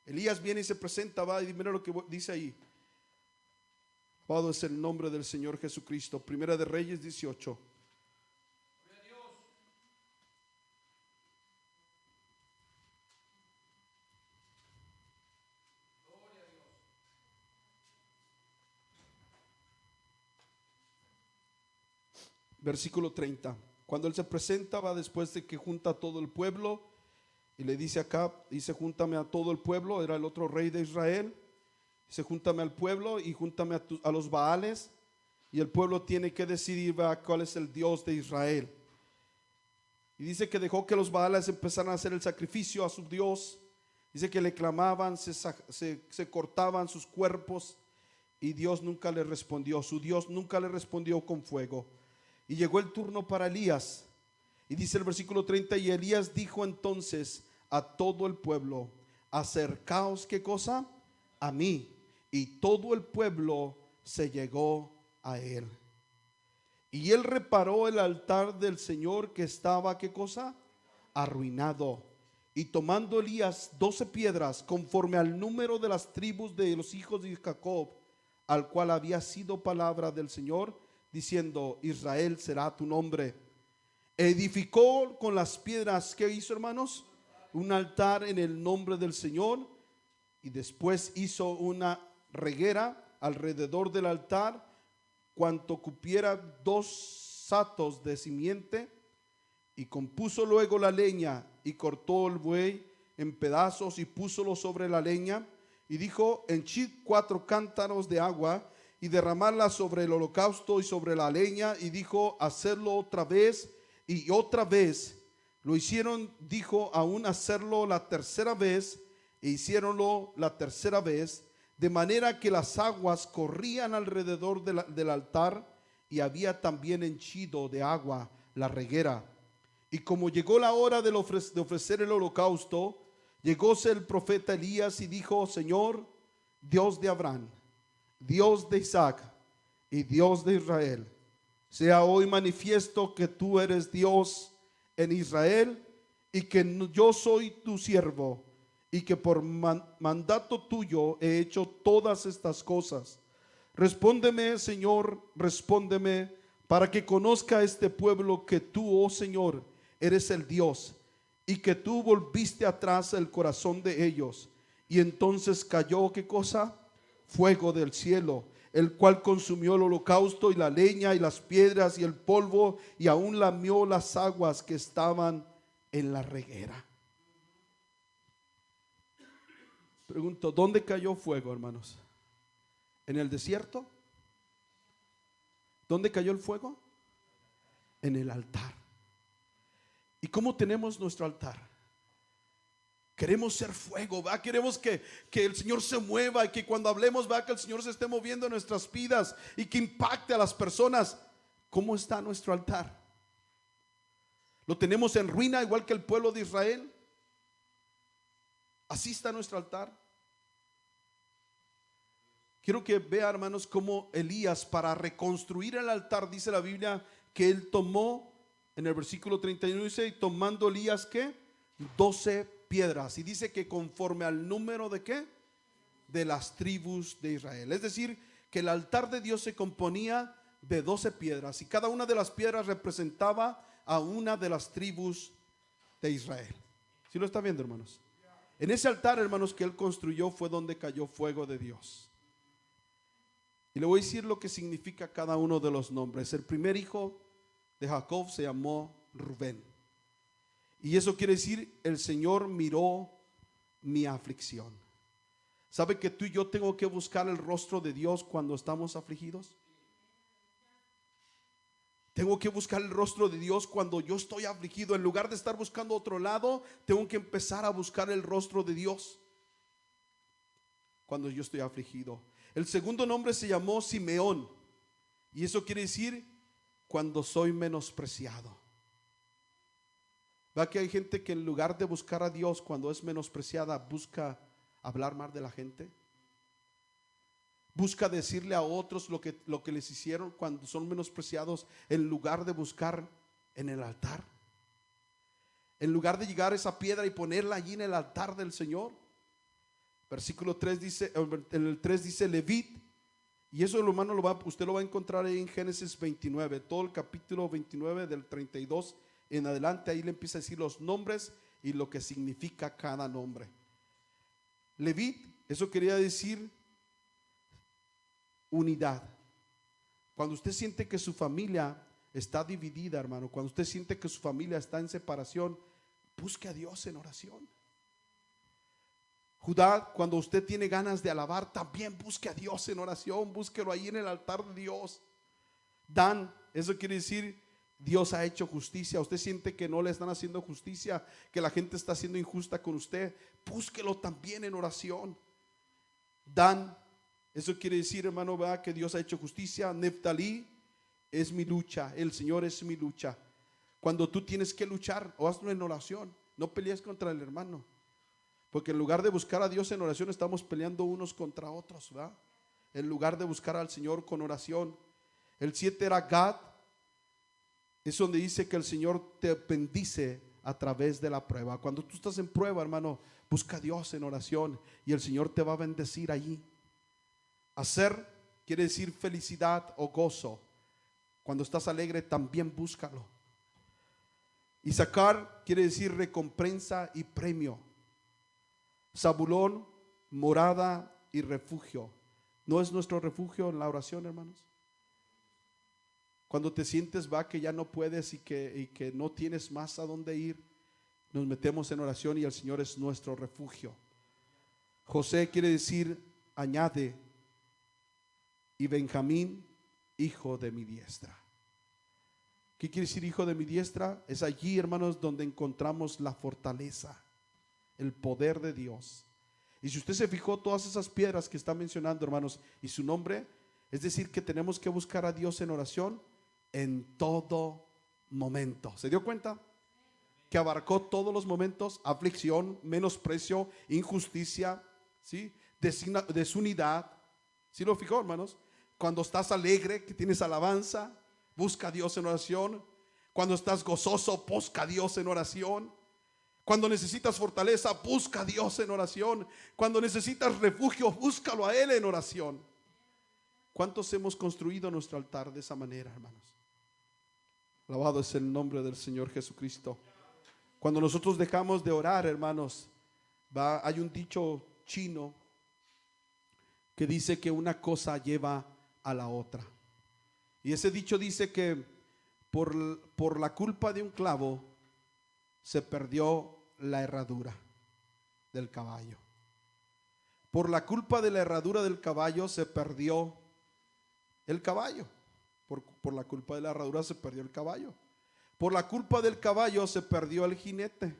Elías viene y se presenta, va, y mira lo que dice ahí. Alabado es el nombre del Señor Jesucristo. Primera de Reyes 18. Versículo 30. Cuando él se presenta, va después de que junta a todo el pueblo y le dice acá, dice: júntame a todo el pueblo. Era el otro rey de Israel. Dice: júntame al pueblo y júntame a los Baales. Y el pueblo tiene que decidir, ¿va?, cuál es el Dios de Israel. Y dice que dejó que los Baales empezaran a hacer el sacrificio a su Dios. Dice que le clamaban, se cortaban sus cuerpos, y Dios nunca le respondió. Su Dios nunca le respondió con fuego. Y llegó el turno para Elías. Y dice el versículo 30: y Elías dijo entonces a todo el pueblo: acercaos, ¿qué cosa? A mí. Y todo el pueblo se llegó a él. Y él reparó el altar del Señor, que estaba, ¿qué cosa? Arruinado. Y tomando Elías 12 piedras, conforme al número de las tribus de los hijos de Jacob, al cual había sido palabra del Señor, diciendo: Israel será tu nombre. Edificó con las piedras, ¿qué hizo, hermanos? Un altar en el nombre del Señor. Y después hizo una reguera alrededor del altar, cuanto cupiera 2 satos de simiente. Y compuso luego la leña, y cortó el buey en pedazos, y púsolo sobre la leña. Y dijo: henchid 4 cántaros de agua, y derramarla sobre el holocausto y sobre la leña. Y dijo: hacerlo otra vez y otra vez. Lo hicieron, dijo, aún hacerlo la tercera vez, e hiciéronlo la tercera vez, de manera que las aguas corrían alrededor del altar, y había también henchido de agua la reguera. Y como llegó la hora de ofrecer el holocausto, llegóse el profeta Elías y dijo: Señor, Dios de Abraham, Dios de Isaac y Dios de Israel, sea hoy manifiesto que tú eres Dios en Israel, y que yo soy tu siervo, y que por mandato tuyo he hecho todas estas cosas. Respóndeme, Señor, respóndeme, para que conozca este pueblo que tú, oh Señor, eres el Dios, y que tú volviste atrás el corazón de ellos. Y entonces cayó, ¿qué cosa? Fuego del cielo, el cual consumió el holocausto y la leña y las piedras y el polvo, y aún lamió las aguas que estaban en la reguera. Pregunto, ¿dónde cayó fuego, hermanos? ¿En el desierto? ¿Dónde cayó el fuego? En el altar. ¿Y cómo tenemos nuestro altar? Queremos ser fuego, ¿va? Queremos que el Señor se mueva, y que cuando hablemos, va, que el Señor se esté moviendo en nuestras vidas y que impacte a las personas. ¿Cómo está nuestro altar? ¿Lo tenemos en ruina igual que el pueblo de Israel? Así está nuestro altar. Quiero que vea, hermanos, cómo Elías, para reconstruir el altar, dice la Biblia que él tomó, en el versículo 31 dice: y tomando Elías, ¿qué? 12 piedras. Y dice que conforme al número de ¿qué? De las tribus de Israel. Es decir, que el altar de Dios se componía de 12 piedras, y cada una de las piedras representaba a una de las tribus de Israel. ¿Sí lo está viendo, hermanos? En ese altar, hermanos, que él construyó, fue donde cayó fuego de Dios. Y le voy a decir lo que significa cada uno de los nombres. El primer hijo de Jacob se llamó Rubén, y eso quiere decir: el Señor miró mi aflicción. ¿Sabe que tú y yo tengo que buscar el rostro de Dios cuando estamos afligidos? Tengo que buscar el rostro de Dios cuando yo estoy afligido. En lugar de estar buscando otro lado, tengo que empezar a buscar el rostro de Dios cuando yo estoy afligido. El segundo nombre se llamó Simeón, y eso quiere decir: cuando soy menospreciado. ¿Va que hay gente que en lugar de buscar a Dios cuando es menospreciada, busca hablar mal de la gente? Busca decirle a otros lo que les hicieron cuando son menospreciados, en lugar de buscar en el altar. En lugar de llegar a esa piedra y ponerla allí en el altar del Señor. Versículo 3 dice, en el 3 dice Levit. Y eso, hermano, usted lo va a encontrar ahí en Génesis 29, todo el capítulo 29 del 32 en adelante. Ahí le empieza a decir los nombres y lo que significa cada nombre. Levit, eso quería decir unidad. Cuando usted siente que su familia está dividida, hermano, cuando usted siente que su familia está en separación, busque a Dios en oración. Judá, cuando usted tiene ganas de alabar, también busque a Dios en oración, búsquelo ahí en el altar de Dios. Dan, eso quiere decir Dios ha hecho justicia. Usted siente que no le están haciendo justicia, que la gente está siendo injusta con usted, búsquelo también en oración. Dan, eso quiere decir, hermano, ¿verdad? Que Dios ha hecho justicia. Neftalí, es mi lucha, el Señor es mi lucha. Cuando tú tienes que luchar, o hazlo en oración, no pelees contra el hermano. Porque en lugar de buscar a Dios en oración, estamos peleando unos contra otros, ¿verdad? En lugar de buscar al Señor con oración. El 7 era Gad, es donde dice que el Señor te bendice a través de la prueba. Cuando tú estás en prueba, hermano, busca a Dios en oración y el Señor te va a bendecir allí. Hacer quiere decir felicidad o gozo. Cuando estás alegre, también búscalo. Y sacar quiere decir recompensa y premio. Zabulón, morada y refugio. ¿No es nuestro refugio en la oración, hermanos? Cuando te sientes que ya no puedes y que no tienes más a dónde ir, nos metemos en oración y el Señor es nuestro refugio. José quiere decir añade, y Benjamín, hijo de mi diestra. ¿Qué quiere decir hijo de mi diestra? Es allí, hermanos, donde encontramos la fortaleza, el poder de Dios. Y si usted se fijó, todas esas piedras que está mencionando, hermanos, y su nombre, es decir, que tenemos que buscar a Dios en oración en todo momento. ¿Se dio cuenta? Que abarcó todos los momentos: aflicción, menosprecio, injusticia, ¿sí? Desunidad. ¿Sí lo fijó, hermanos? Cuando estás alegre, que tienes alabanza, busca a Dios en oración. Cuando estás gozoso, busca a Dios en oración. Cuando necesitas fortaleza, busca a Dios en oración. Cuando necesitas refugio, búscalo a Él en oración. ¿Cuántos hemos construido nuestro altar de esa manera, hermanos? Alabado es el nombre del Señor Jesucristo. Cuando nosotros dejamos de orar, hermanos, hay un dicho chino que dice que una cosa lleva a la otra. Y ese dicho dice que por la culpa de un clavo se perdió la herradura del caballo. Por la culpa de la herradura del caballo se perdió el caballo. Por la culpa de la herradura se perdió el caballo. Por la culpa del caballo se perdió el jinete.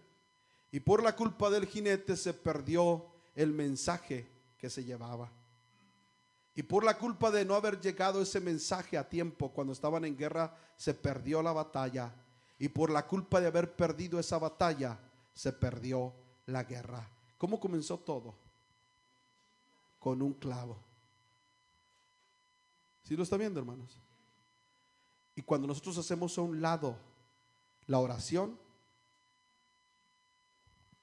Y por la culpa del jinete se perdió el mensaje que se llevaba. Y por la culpa de no haber llegado ese mensaje a tiempo cuando estaban en guerra, se perdió la batalla. Y por la culpa de haber perdido esa batalla, se perdió la guerra. ¿Cómo comenzó todo? Con un clavo. ¿Sí lo está viendo, hermanos? Y cuando nosotros hacemos a un lado la oración,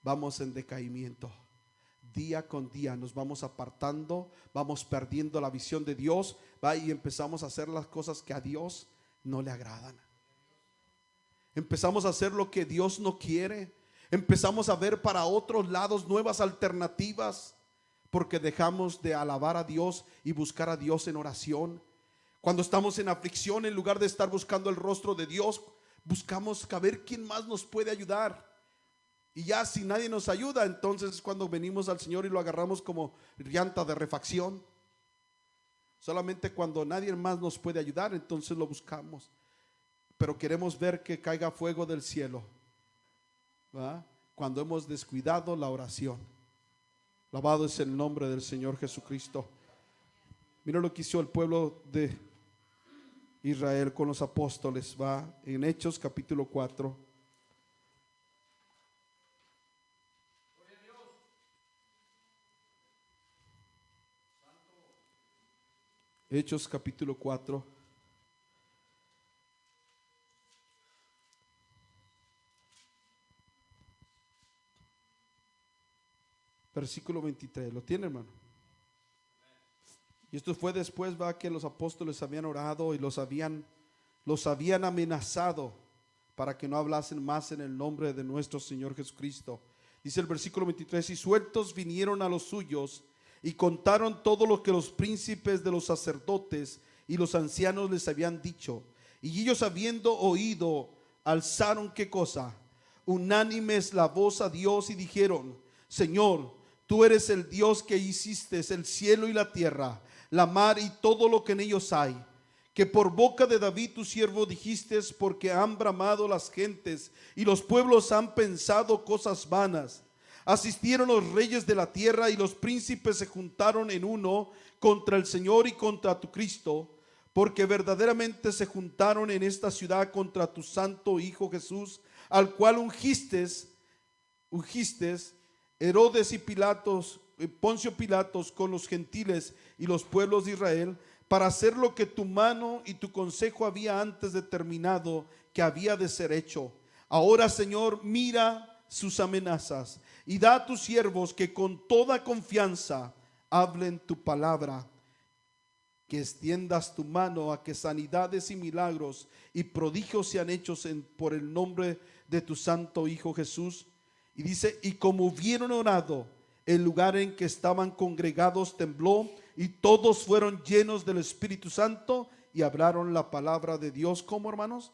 vamos en decaimiento. Día con día nos vamos apartando, vamos perdiendo la visión de Dios, y empezamos a hacer las cosas que a Dios no le agradan. Empezamos a hacer lo que Dios no quiere. Empezamos a ver para otros lados nuevas alternativas, porque dejamos de alabar a Dios y buscar a Dios en oración. Cuando estamos en aflicción, en lugar de estar buscando el rostro de Dios, buscamos a ver quién más nos puede ayudar. Y ya si nadie nos ayuda, entonces es cuando venimos al Señor y lo agarramos como llanta de refacción. Solamente cuando nadie más nos puede ayudar, entonces lo buscamos. Pero queremos ver que caiga fuego del cielo, ¿verdad? Cuando hemos descuidado la oración. Alabado es el nombre del Señor Jesucristo. Mira lo que hizo el pueblo de Israel con los apóstoles, va en Hechos capítulo 4. Hechos capítulo 4. Versículo 23. ¿Lo tiene, hermano? Y esto fue después, que los apóstoles habían orado y los habían amenazado para que no hablasen más en el nombre de nuestro Señor Jesucristo. Dice el versículo 23: y sueltos vinieron a los suyos y contaron todo lo que los príncipes de los sacerdotes y los ancianos les habían dicho. Y ellos, habiendo oído, alzaron ¿qué cosa? Unánimes la voz a Dios y dijeron: Señor, tú eres el Dios que hiciste el cielo y la tierra, la mar y todo lo que en ellos hay, que por boca de David tu siervo dijiste: porque han bramado las gentes y los pueblos han pensado cosas vanas. Asistieron los reyes de la tierra y los príncipes se juntaron en uno contra el Señor y contra tu Cristo, porque verdaderamente se juntaron en esta ciudad contra tu santo Hijo Jesús, al cual ungiste Herodes y Poncio Pilatos con los gentiles y los pueblos de Israel, para hacer lo que tu mano y tu consejo había antes determinado que había de ser hecho, Ahora, Señor, mira sus amenazas y da a tus siervos que con toda confianza hablen tu palabra, que extiendas tu mano a que sanidades y milagros y prodigios sean hechos por el nombre de tu santo Hijo Jesús. Y dice, y como hubieron orado, el lugar en que estaban congregados tembló y todos fueron llenos del Espíritu Santo y hablaron la palabra de Dios. ¿Cómo, hermanos?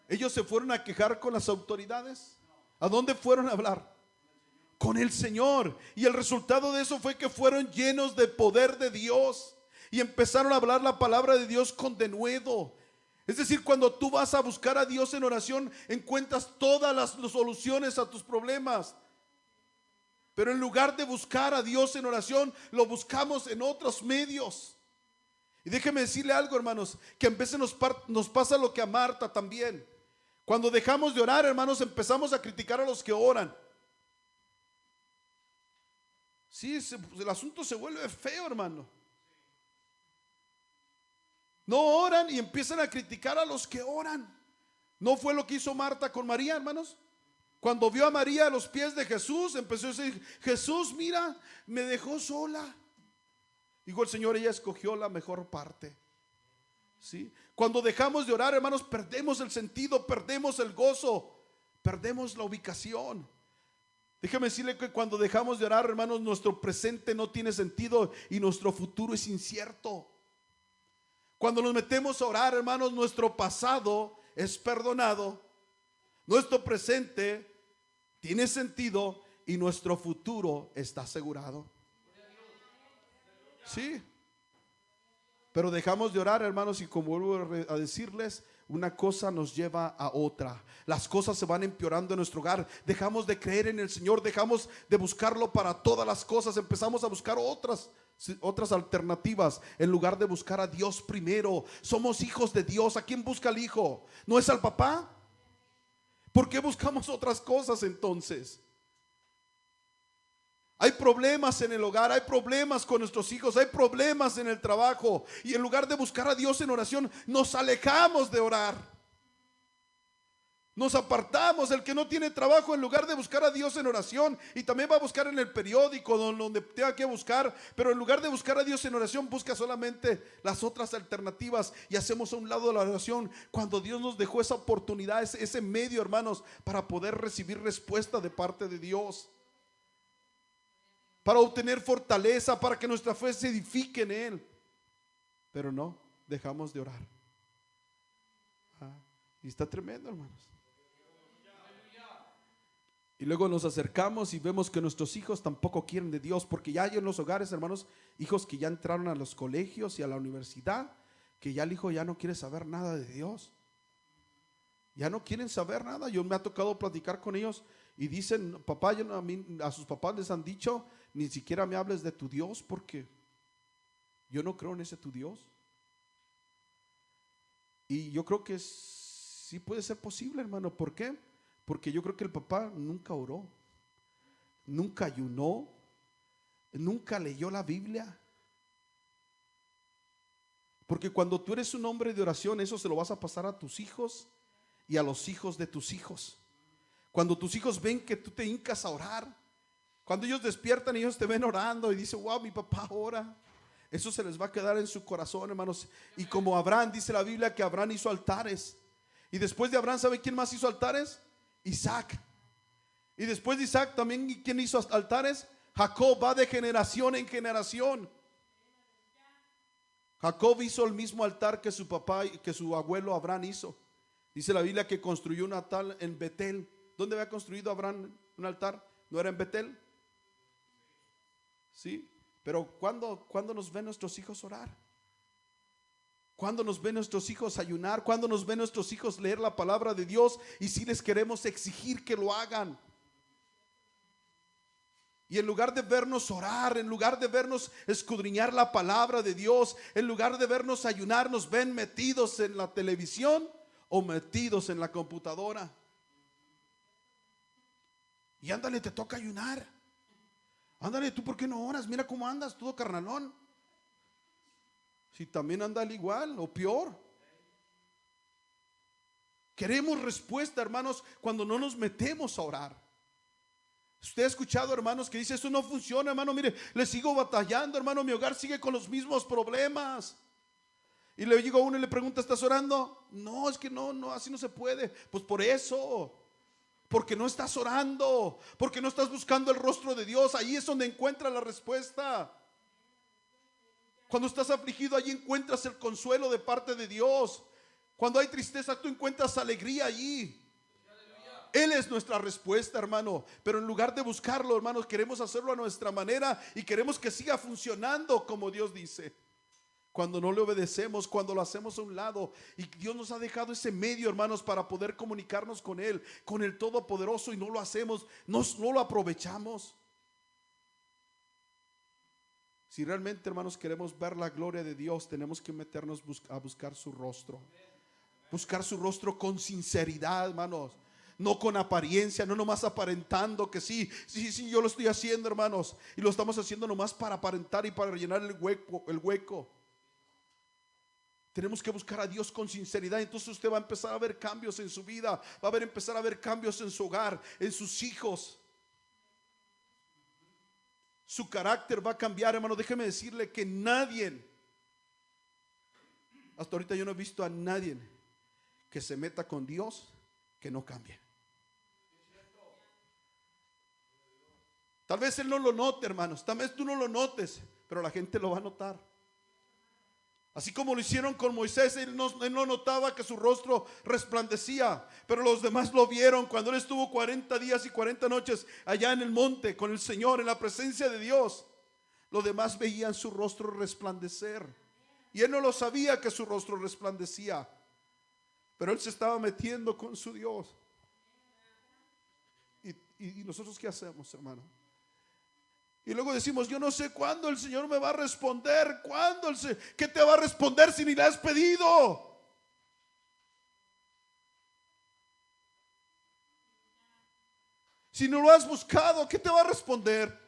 Ellos se fueron a quejar con las autoridades. ¿A dónde fueron a hablar? Con el Señor. Y el resultado de eso fue que fueron llenos de poder de Dios y empezaron a hablar la palabra de Dios con denuedo. Es decir, cuando tú vas a buscar a Dios en oración, encuentras todas las soluciones a tus problemas. Pero en lugar de buscar a Dios en oración, lo buscamos en otros medios. Y déjeme decirle algo, hermanos, que a veces nos pasa lo que a Marta también. Cuando dejamos de orar, hermanos, empezamos a criticar a los que oran. Sí, el asunto se vuelve feo, hermano. No oran y empiezan a criticar a los que oran. ¿No fue lo que hizo Marta con María, hermanos? Cuando vio a María a los pies de Jesús, empezó a decir, Jesús, mira, me dejó sola. Dijo el Señor, ella escogió la mejor parte. ¿Sí? Cuando dejamos de orar, hermanos, perdemos el sentido, perdemos el gozo, perdemos la ubicación. Déjeme decirle que cuando dejamos de orar, hermanos, nuestro presente no tiene sentido y nuestro futuro es incierto. Cuando nos metemos a orar, hermanos, nuestro pasado es perdonado, nuestro presente tiene sentido y nuestro futuro está asegurado. Sí. Pero dejamos de orar, hermanos, y como vuelvo a decirles, una cosa nos lleva a otra. Las cosas se van empeorando en nuestro hogar. Dejamos de creer en el Señor, dejamos de buscarlo para todas las cosas. Empezamos a buscar otras alternativas en lugar de buscar a Dios primero. Somos hijos de Dios. ¿A quién busca el hijo? ¿No es al papá? ¿Por qué buscamos otras cosas entonces? Hay problemas en el hogar, hay problemas con nuestros hijos, hay problemas en el trabajo, y en lugar de buscar a Dios en oración, nos alejamos de orar. Nos apartamos. El que no tiene trabajo, en lugar de buscar a Dios en oración, y también va a buscar en el periódico donde tenga que buscar, pero en lugar de buscar a Dios en oración, busca solamente las otras alternativas y hacemos a un lado la oración, cuando Dios nos dejó esa oportunidad, ese medio, hermanos, para poder recibir respuesta de parte de Dios, para obtener fortaleza, para que nuestra fe se edifique en Él. Pero no, dejamos de orar. Y está tremendo, hermanos. Y luego nos acercamos y vemos que nuestros hijos tampoco quieren de Dios, porque ya hay en los hogares, hermanos, hijos que ya entraron a los colegios y a la universidad, que ya el hijo ya no quiere saber nada de Dios. Ya no quieren saber nada. Yo me ha tocado platicar con ellos y dicen, papá, a sus papás les han dicho, ni siquiera me hables de tu Dios, porque yo no creo en ese tu Dios. Y yo creo que sí puede ser posible, hermano. ¿Por qué? Porque yo creo que el papá nunca oró, nunca ayunó, nunca leyó la Biblia. Porque cuando tú eres un hombre de oración, eso se lo vas a pasar a tus hijos y a los hijos de tus hijos. Cuando tus hijos ven que tú te hincas a orar, cuando ellos despiertan y ellos te ven orando y dicen, wow, mi papá ora, eso se les va a quedar en su corazón, hermanos. Y como Abraham, dice la Biblia que Abraham hizo altares, y después de Abraham, ¿sabe quién más hizo altares? Isaac. Y después de Isaac también, ¿quién hizo altares? Jacob. Va de generación en generación. Jacob hizo el mismo altar que su papá y que su abuelo Abraham hizo. Dice la Biblia que construyó un altar en Betel. ¿Dónde había construido Abraham un altar? ¿No era en Betel? Sí. Pero ¿cuándo nos ven nuestros hijos orar? ¿Cuándo nos ven nuestros hijos ayunar? ¿Cuándo nos ven nuestros hijos leer la palabra de Dios? Y si les queremos exigir que lo hagan. Y en lugar de vernos orar, en lugar de vernos escudriñar la palabra de Dios, en lugar de vernos ayunar, nos ven metidos en la televisión o metidos en la computadora. Y ándale, te toca ayunar. Ándale, ¿tú por qué no oras? Mira cómo andas, todo carnalón. Si también anda al igual o peor. Queremos respuesta, hermanos, cuando no nos metemos a orar. Usted ha escuchado, hermanos, que dice: eso no funciona, hermano, mire, le sigo batallando, hermano, mi hogar sigue con los mismos problemas. Y le digo a uno y le pregunta: ¿estás orando? No, es que no, así no se puede. Pues por eso, porque no estás orando, porque no estás buscando el rostro de Dios. Ahí es donde encuentras la respuesta. Cuando estás afligido, allí encuentras el consuelo de parte de Dios. Cuando hay tristeza, tú encuentras alegría allí. Él es nuestra respuesta, hermano. Pero en lugar de buscarlo, hermanos, queremos hacerlo a nuestra manera y queremos que siga funcionando como Dios dice. Cuando no le obedecemos, cuando lo hacemos a un lado, y Dios nos ha dejado ese medio, hermanos, para poder comunicarnos con Él, con el Todopoderoso, y no lo hacemos, no lo aprovechamos. Si realmente, hermanos, queremos ver la gloria de Dios, tenemos que meternos a buscar su rostro. Buscar su rostro con sinceridad, hermanos. No con apariencia, no nomás aparentando que sí, yo lo estoy haciendo, hermanos. Y lo estamos haciendo nomás para aparentar y para rellenar el hueco. Tenemos que buscar a Dios con sinceridad. Entonces usted va a empezar a ver cambios en su vida. Va a empezar a ver cambios en su hogar, en sus hijos. Su carácter va a cambiar, hermano. Déjeme decirle que nadie, hasta ahorita yo no he visto a nadie que se meta con Dios que no cambie. Tal vez él no lo note, hermanos. Tal vez tú no lo notes, pero la gente lo va a notar. Así como lo hicieron con Moisés, él no notaba que su rostro resplandecía, pero los demás lo vieron cuando él estuvo 40 días y 40 noches allá en el monte con el Señor, en la presencia de Dios. Los demás veían su rostro resplandecer y él no lo sabía que su rostro resplandecía, pero él se estaba metiendo con su Dios. ¿Y nosotros qué hacemos, hermano? Y luego decimos: yo no sé cuándo el Señor me va a responder. ¿Cuándo qué te va a responder si ni le has pedido? Si no lo has buscado, ¿qué te va a responder?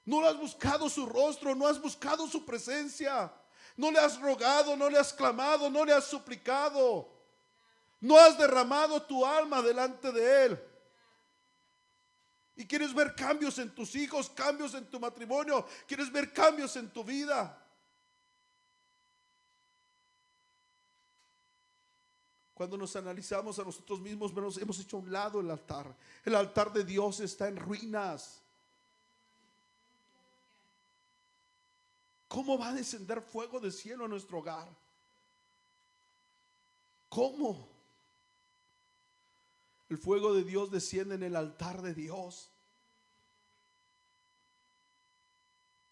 No lo has buscado su rostro, no has buscado su presencia, no le has rogado, no le has clamado, no le has suplicado, no has derramado tu alma delante de Él. Y quieres ver cambios en tus hijos, cambios en tu matrimonio, quieres ver cambios en tu vida. Cuando nos analizamos a nosotros mismos, nos hemos hecho a un lado el altar. El altar de Dios está en ruinas. ¿Cómo va a descender fuego del cielo a nuestro hogar? ¿Cómo? El fuego de Dios desciende en el altar de Dios.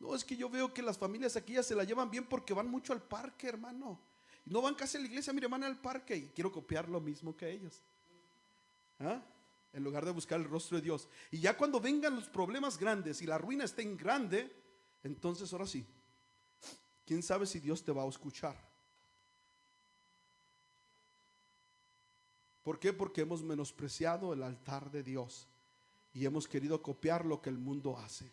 No, es que yo veo que las familias aquí ya se la llevan bien porque van mucho al parque, hermano. Y no van casi a la iglesia, mire, van al parque. Y quiero copiar lo mismo que ellos. En lugar de buscar el rostro de Dios. Y ya cuando vengan los problemas grandes y la ruina esté en grande, entonces ahora sí, ¿quién sabe si Dios te va a escuchar? ¿Por qué? Porque hemos menospreciado el altar de Dios y hemos querido copiar lo que el mundo hace.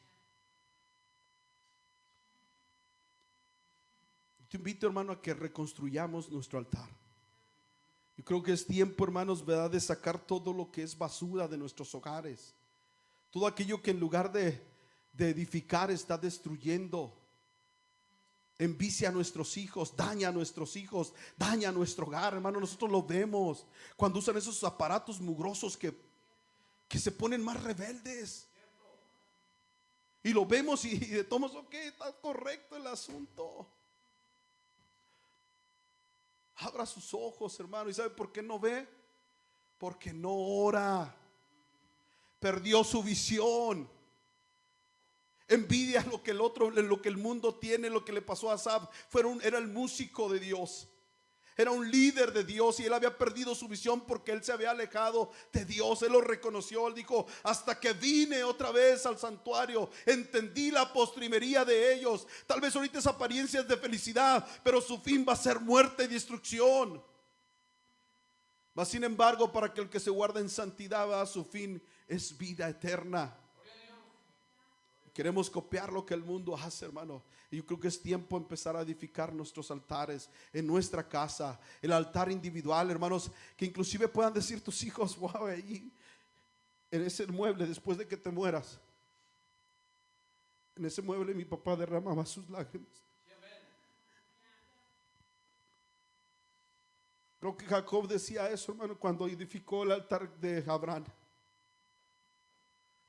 Te invito, hermano, a que reconstruyamos nuestro altar. Yo creo que es tiempo, hermanos, ¿verdad?, de sacar todo lo que es basura de nuestros hogares. Todo aquello que en lugar de edificar está destruyendo. Envicia a nuestros hijos, daña a nuestros hijos, daña a nuestro hogar, hermano. Nosotros lo vemos cuando usan esos aparatos mugrosos que se ponen más rebeldes. Y lo vemos y de todos, ok, está correcto el asunto. Abra sus ojos, hermano. ¿Y sabe por qué no ve? Porque no ora. Perdió su visión. Envidia lo que el otro, lo que el mundo tiene, lo que le pasó a Asaf. Era el músico de Dios, era un líder de Dios y él había perdido su visión porque él se había alejado de Dios. Él lo reconoció, él dijo: hasta que vine otra vez al santuario, entendí la postrimería de ellos. Tal vez ahorita esa apariencia es de felicidad, pero su fin va a ser muerte y destrucción. Mas sin embargo, para que el que se guarda en santidad, su fin es vida eterna. Queremos copiar lo que el mundo hace, hermano. Y yo creo que es tiempo de empezar a edificar nuestros altares en nuestra casa. El altar individual, hermanos, que inclusive puedan decir tus hijos: wow, ahí en ese mueble, después de que te mueras, en ese mueble mi papá derramaba sus lágrimas. Creo que Jacob decía eso, hermano, cuando edificó el altar de Abraham.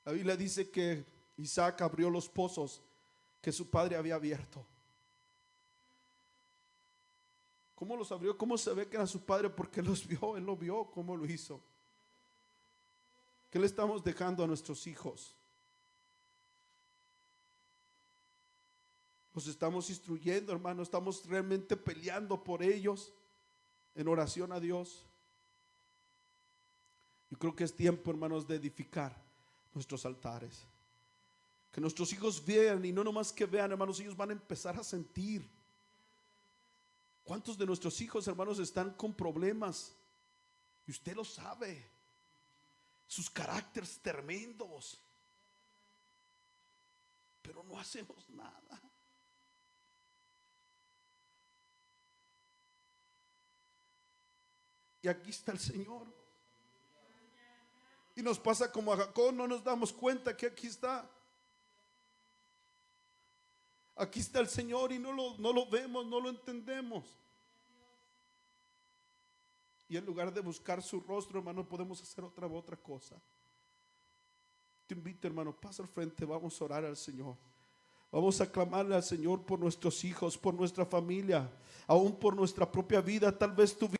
La Biblia dice que Isaac abrió los pozos que su padre había abierto. ¿Cómo los abrió? ¿Cómo se ve que era su padre? Porque los vio, él lo vio, cómo lo hizo. ¿Qué le estamos dejando a nuestros hijos? Los estamos instruyendo, hermano. Estamos realmente peleando por ellos en oración a Dios. Yo creo que es tiempo, hermanos, de edificar nuestros altares. Que nuestros hijos vean, y no nomás que vean, hermanos, ellos van a empezar a sentir. ¿Cuántos de nuestros hijos, hermanos, están con problemas? Y usted lo sabe. Sus caracteres tremendos. Pero no hacemos nada. Y aquí está el Señor. Y nos pasa como a Jacob, no nos damos cuenta que aquí está. Aquí está el Señor y no lo vemos, no lo entendemos. Y en lugar de buscar su rostro, hermano, podemos hacer otra cosa. Te invito, hermano, pasa al frente, vamos a orar al Señor. Vamos a clamarle al Señor por nuestros hijos, por nuestra familia, aún por nuestra propia vida. Tal vez tu vida